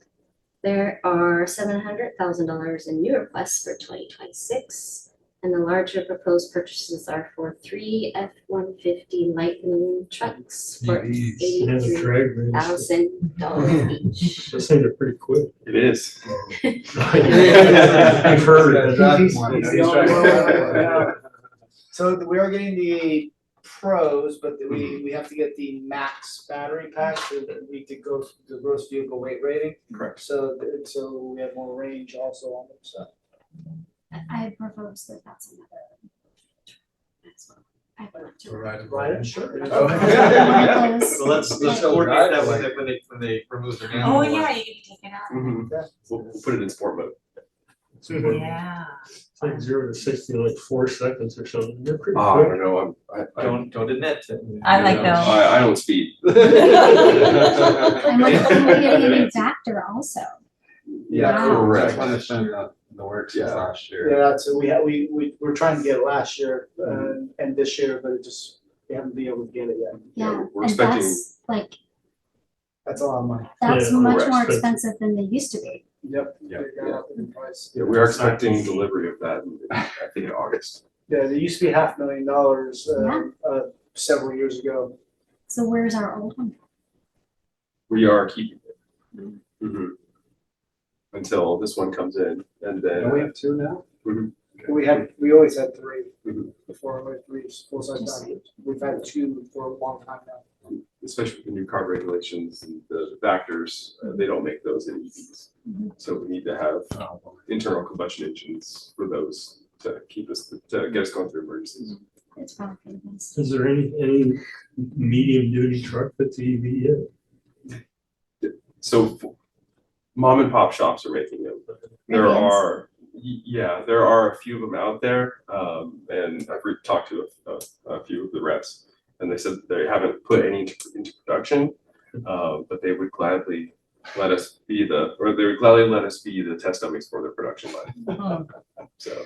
S8: There are $700,000 in new requests for 2026. And the larger proposed purchases are for 3 F-150 Lightning trucks for
S4: And a drag race.
S8: $83,000 each.
S4: Those things are pretty quick.
S6: It is.
S4: I've heard.
S2: He's the only one. So we are getting the pros, but we have to get the max battery pack so that we could go to the gross vehicle weight rating.
S6: Correct.
S2: So we have more range also on them, so.
S1: I propose that that's another. That's what I want to.
S2: Right, sure.
S5: Oh.
S1: Yeah.
S9: So let's coordinate that when they remove their.
S3: Oh,
S9: manual.
S3: yeah, you can take it out.
S6: Mhm. We'll put it in sport mode.
S3: Yeah.
S4: It's like 0 to 60 in like 4 seconds or something. They're pretty
S6: I
S4: quick.
S6: don't know,
S9: Don't admit to.
S3: I like those.
S6: I don't speed.
S1: And we're getting a new Vector also.
S5: Yeah,
S1: Wow.
S5: correct. That's when it's been the works since last year.
S2: Yeah, so we're trying to get it last year and this year, but we haven't been able to get it yet.
S1: Yeah,
S6: we're
S1: and
S6: expecting-
S1: that's like,
S2: That's a lot of money.
S1: that's
S4: Yeah,
S1: much
S6: we're
S1: more
S6: expecting-
S1: expensive than they used to be.
S2: Yep.
S6: Yeah,
S2: They got up in price.
S6: Yeah, we are expecting delivery of that, I think in August.
S2: Yeah, they used to be $500,000 several years ago.
S1: So where's our old one?
S6: We are keeping it. Mhm. Until this one comes in, and then.
S5: And we have 2 now?
S2: We always had 3
S6: Mhm.
S2: before, we had 3 full-size doctors. We've had 2 for a long time now.
S6: Especially with the new car regulations and the factors, they don't make those in EVs.
S1: Mhm.
S6: So we need to have internal combustion engines for those to keep us, to get us going through emergencies.
S1: It's probably for the best.
S4: Is there any medium duty truck that's EV yet?
S6: So mom and pop shops are making them. There
S1: Rivians?
S6: are, there are a few of them out there. And I've talked to a few of the reps, and they said that they haven't put any into production, but they would gladly let us be the test dummies for their production line. So.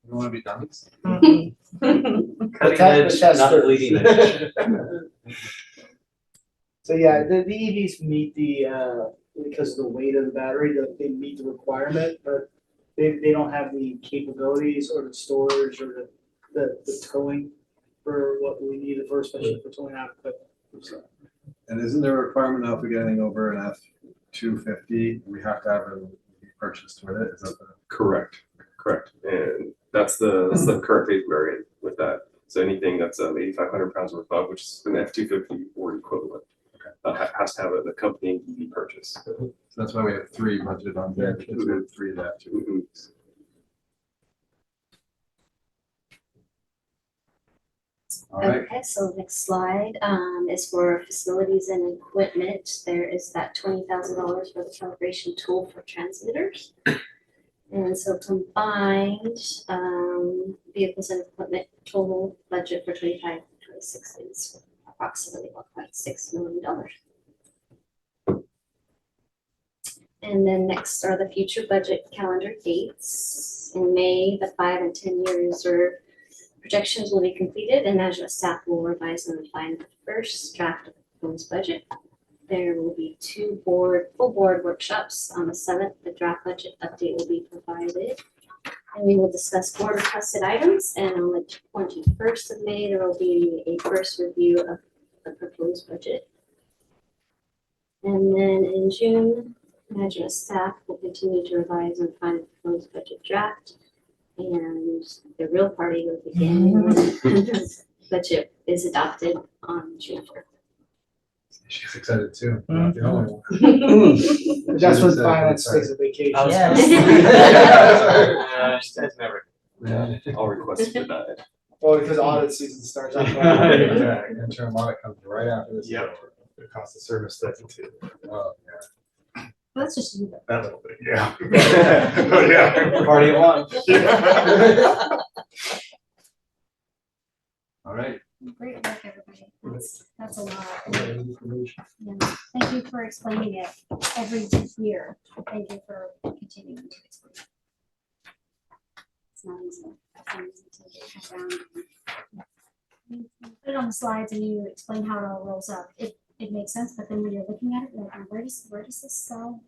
S5: You wanna be dummies?
S9: Cutting edge, not
S2: tester.
S9: leading edge.
S2: So yeah, the EVs meet because of the weight of the battery, they meet the requirement, but they don't have the capabilities or the storage or the towing for what we need for, especially for towing out equipment. So,
S5: And isn't there a requirement now if we get anything over an F-250, we have to have a purchase with it? Is that the?
S6: Correct. And that's the current phase we're in with that. So anything that's 8,500 pounds or above, which is an F-250 or equivalent, has to have an accompanying EV purchase.
S5: So that's why we have 3 budgeted on there, because we have 3 of that too.
S6: Mhm.
S5: All right,
S8: Okay, so next slide is for facilities and equipment. There is that $20,000 for the calibration tool for transmitters. And so combined, vehicles and equipment total budget for 25-26 is approximately $1.6 million. And then next are the future budget calendar dates. In May, the 5 and 10-year reserve projections will be completed, and management staff will revise and refine the first draft of the proposed budget. There will be 2 full board workshops on the 7th. The draft budget update will be provided And we will discuss board requested items, and on the 21st of May, there will be a first review of the proposed budget. And then in June, management staff will continue to revise and find the proposed budget draft. And the real party will begin when the budget is adopted on June 4th.
S5: She's excited too. Not the only one.
S2: That's when
S5: She's
S2: finance
S5: excited.
S2: takes a vacation.
S9: That's never.
S5: Yeah.
S6: I'll request for that.
S2: Well, because audit season starts up.
S5: Exactly. Interim audit comes right after this. is
S7: Yep.
S5: over.
S7: The cost of service study too.
S5: Oh,
S1: That's just you.
S7: That little bit, yeah. Oh, yeah.
S9: Party at once.
S7: Yeah.
S5: all right.
S1: Great work, everybody. That's a lot. Yeah. Thank you for explaining it every year. Thank you for continuing to explain. It's not easy. It's not easy to get around. You put it on the slides and you explain how it all rolls up. It makes sense, but then when you're looking at it, you're like, where does this go?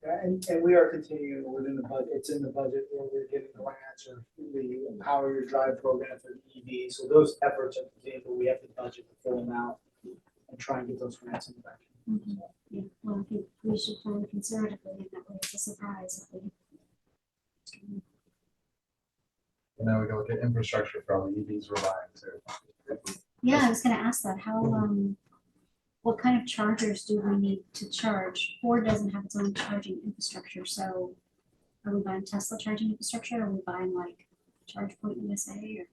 S2: Yeah, and we are continuing within the budget, it's in the budget where we're getting grants or the Empower Your Drive program for the EV. So those efforts are continuing, but we have to budget the full amount and try and get those grants in the back.
S1: Mhm. Yeah, well, I think we should plan conservatively, and that way it's a surprise if we.
S5: And then we go look at infrastructure for all the EVs we're buying too.
S1: Yeah, I was gonna ask that, how, what kind of chargers do we need to charge? Ford doesn't have its own charging infrastructure, so are we buying Tesla charging infrastructure, or are we buying like ChargePoint USA or?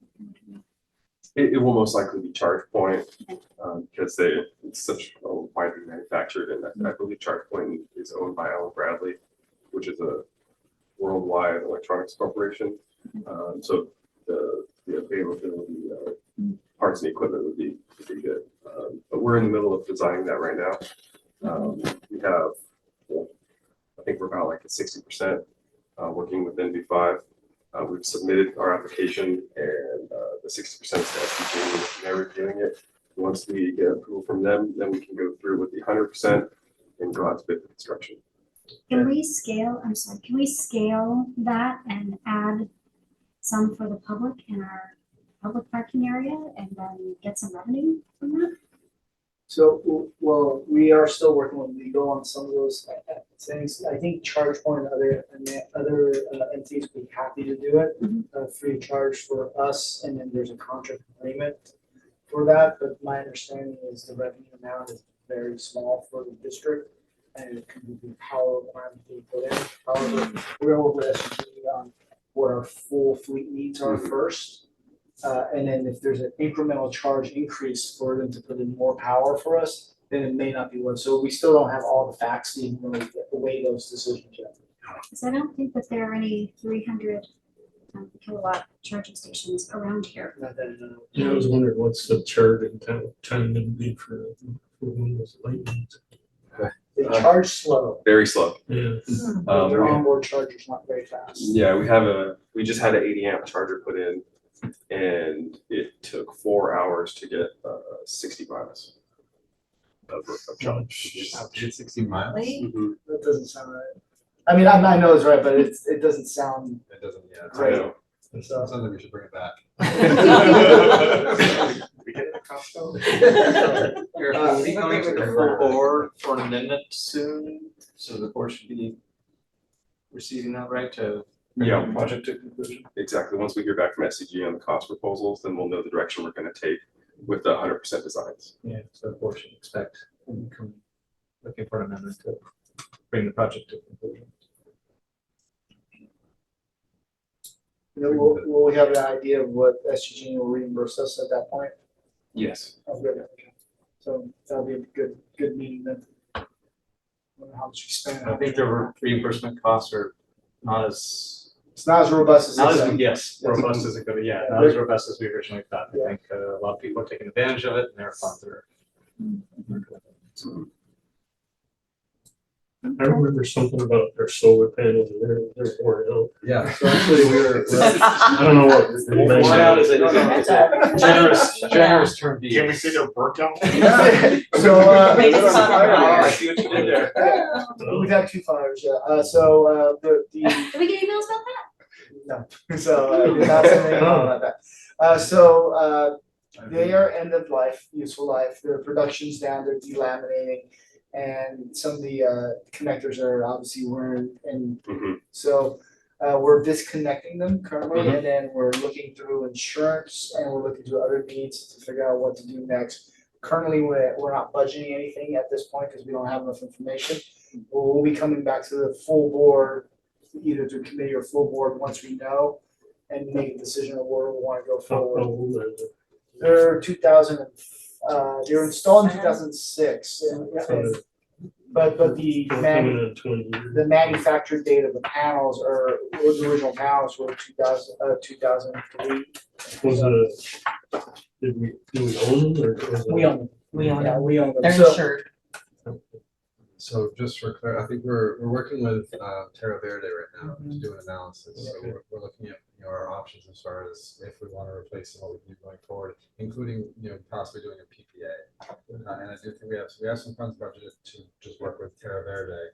S6: It will most likely be ChargePoint, because it's such a widely manufactured, and I believe ChargePoint is owned by Allen Bradley, which is a worldwide electronics corporation. So the availability of parts and equipment would be good. But we're in the middle of designing that right now. We have, I think we're about like at 60% working with NV5. We've submitted our application, and the 60% is to SDG, and they're reviewing it. Once we get approval from them, then we can go through with the 100% and go out to bid for construction.
S1: Can we scale, I'm sorry, can we scale that and add some for the public in our public parking area and then get some revenue from that?
S2: So, well, we are still working with legal on some of those things. I think ChargePoint and other entities would be happy to do it, free of charge for us, and then there's a contract agreement for that. But my understanding is the revenue amount is very small for the district, and it can be power requirement to be put in. However, we're gonna work with SG on what our full fleet needs are first. And then if there's an incremental charge increase for them to put in more power for us, then it may not be worth. So we still don't have all the facts to even really weigh those decisions yet.
S1: Because I don't think that there are any 300 kilowatt charging stations around here.
S2: Not that I know.
S4: Yeah, I was wondering what's the chart in town, time to be for one of those lightnings.
S2: They charge slow.
S6: Very slow.
S4: Yeah.
S2: Their onboard charger's not very fast.
S6: Yeah, we just had an 80 amp charger put in, and it took 4 hours to get 60 miles of charge.
S5: Did 60 miles?
S6: Mhm.
S2: That doesn't sound right. I mean, I know it's right, but it doesn't sound
S5: It doesn't, yeah. It's
S2: Right.
S6: know.
S5: It sounds like we should bring it back.
S7: We get it at Costco.
S10: You're
S2: Uh,
S10: be going to the full board for an amendment soon, so the board should be receiving that right to bring
S6: Yeah.
S10: the project to conclusion.
S6: Exactly. Once we hear back from SCG on the cost proposals, then we'll know the direction we're going to take with the 100% designs.
S9: Yeah, so the board should expect, looking for an amendment to bring the project to conclusion.
S2: will we have an idea of what SGG will reimburse us at that point?
S6: Yes.
S2: Oh, good. Okay. So that'll be a good meeting then. Wonder how much we spend.
S10: I think the reimbursement costs are not as,
S2: It's not as robust as
S10: not
S2: it's.
S10: as, yes, robust as it could be, yeah, not as robust as we originally thought. I think a lot of people are taking advantage of it and their funds are.
S4: I remember something about their solar panels and they're worn out.
S5: Yeah, so actually we're
S4: I don't know what.
S10: Worn out is a generous term to use.
S7: Can we say they're burnt out?
S2: So,
S3: They just caught on fire.
S10: I see what you did there.
S2: we've had 2 fires, yeah, so, the,
S8: Did we get emails about that?
S2: no, so, I did not say anything about that. So, they are end of life, useful life, their production's down, they're delaminating, and some of the connectors are obviously wearing, and
S6: Mhm.
S2: so we're disconnecting them currently, and then we're looking through insurance, and we're looking through other needs to figure out what to do next. Currently, we're not budgeting anything at this point because we don't have enough information. We'll be coming back to the full board, either through committee or full board, once we know, and make a decision of where we wanna go
S4: How
S2: forward.
S4: old are they?
S2: They're 2000, they were installed in 2006, but the
S4: Coming on 20 years.
S2: the manufactured date of the panels are, the original panels were 2003.
S4: Was it do we own them or? was it-
S2: We own them.
S3: We own
S2: Yeah,
S3: them.
S2: we own them.
S3: They're
S2: So-
S3: insured.
S5: So just for clar, I think we're working with Terra Verde right now to do an analysis. So we're looking at, our options as far as if we want to replace them, what we do going forward, including, possibly doing a PPA. And I do think we have some funds budgeted to just work with Terra Verde,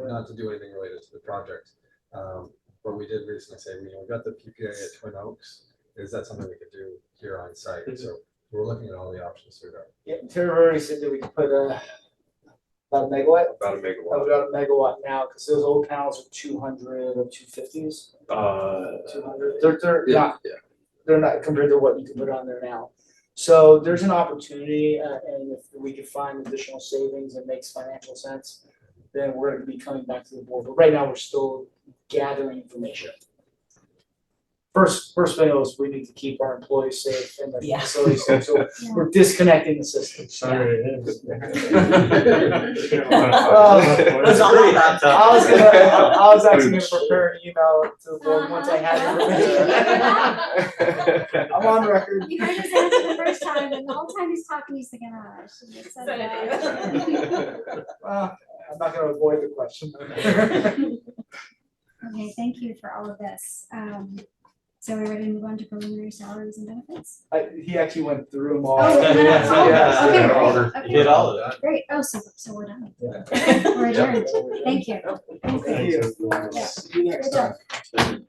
S5: not to do anything related to the project. But we did recently say, we got the PPA at Twin Oaks. Is that something we could do here on site? So we're looking at all the options through that.
S2: Yeah, Terra Verde said that we could put about a megawatt.
S6: About a megawatt.
S2: About a megawatt now, because those old panels are 200 or 250s. 200. They're not. They're not compared to what you can put on there now. So there's an opportunity, and if we can find additional savings and makes financial sense, then we're going to be coming back to the board. But right now, we're still gathering information. First thing is we need to keep our employees safe and the
S3: Yeah.
S2: facilities safe, so we're disconnecting the system.
S4: Sorry.
S2: Oh,
S10: It's
S2: listen,
S10: pretty hot topic.
S2: I was actually gonna prepare an email to the board once I had information. I'm on record.
S1: You heard his answer the first time, and the whole time he's talking, he's thinking, oh, I shouldn't have said that.
S2: Well, I'm not gonna avoid the question.
S1: Okay, thank you for all of this. So we're ready to move on to preliminary salaries and benefits?
S2: He actually went through them all.
S1: Oh, we went
S10: yeah,
S1: all-
S10: yeah,
S1: okay,
S10: yeah,
S1: great,
S10: order.
S1: okay.
S10: You did all of that.
S1: Great, oh, so we're done.
S2: Yeah.
S1: We're adjourned, thank you.
S4: Thanks, everyone.
S1: Yeah.
S2: See you next
S1: Good job.
S2: time.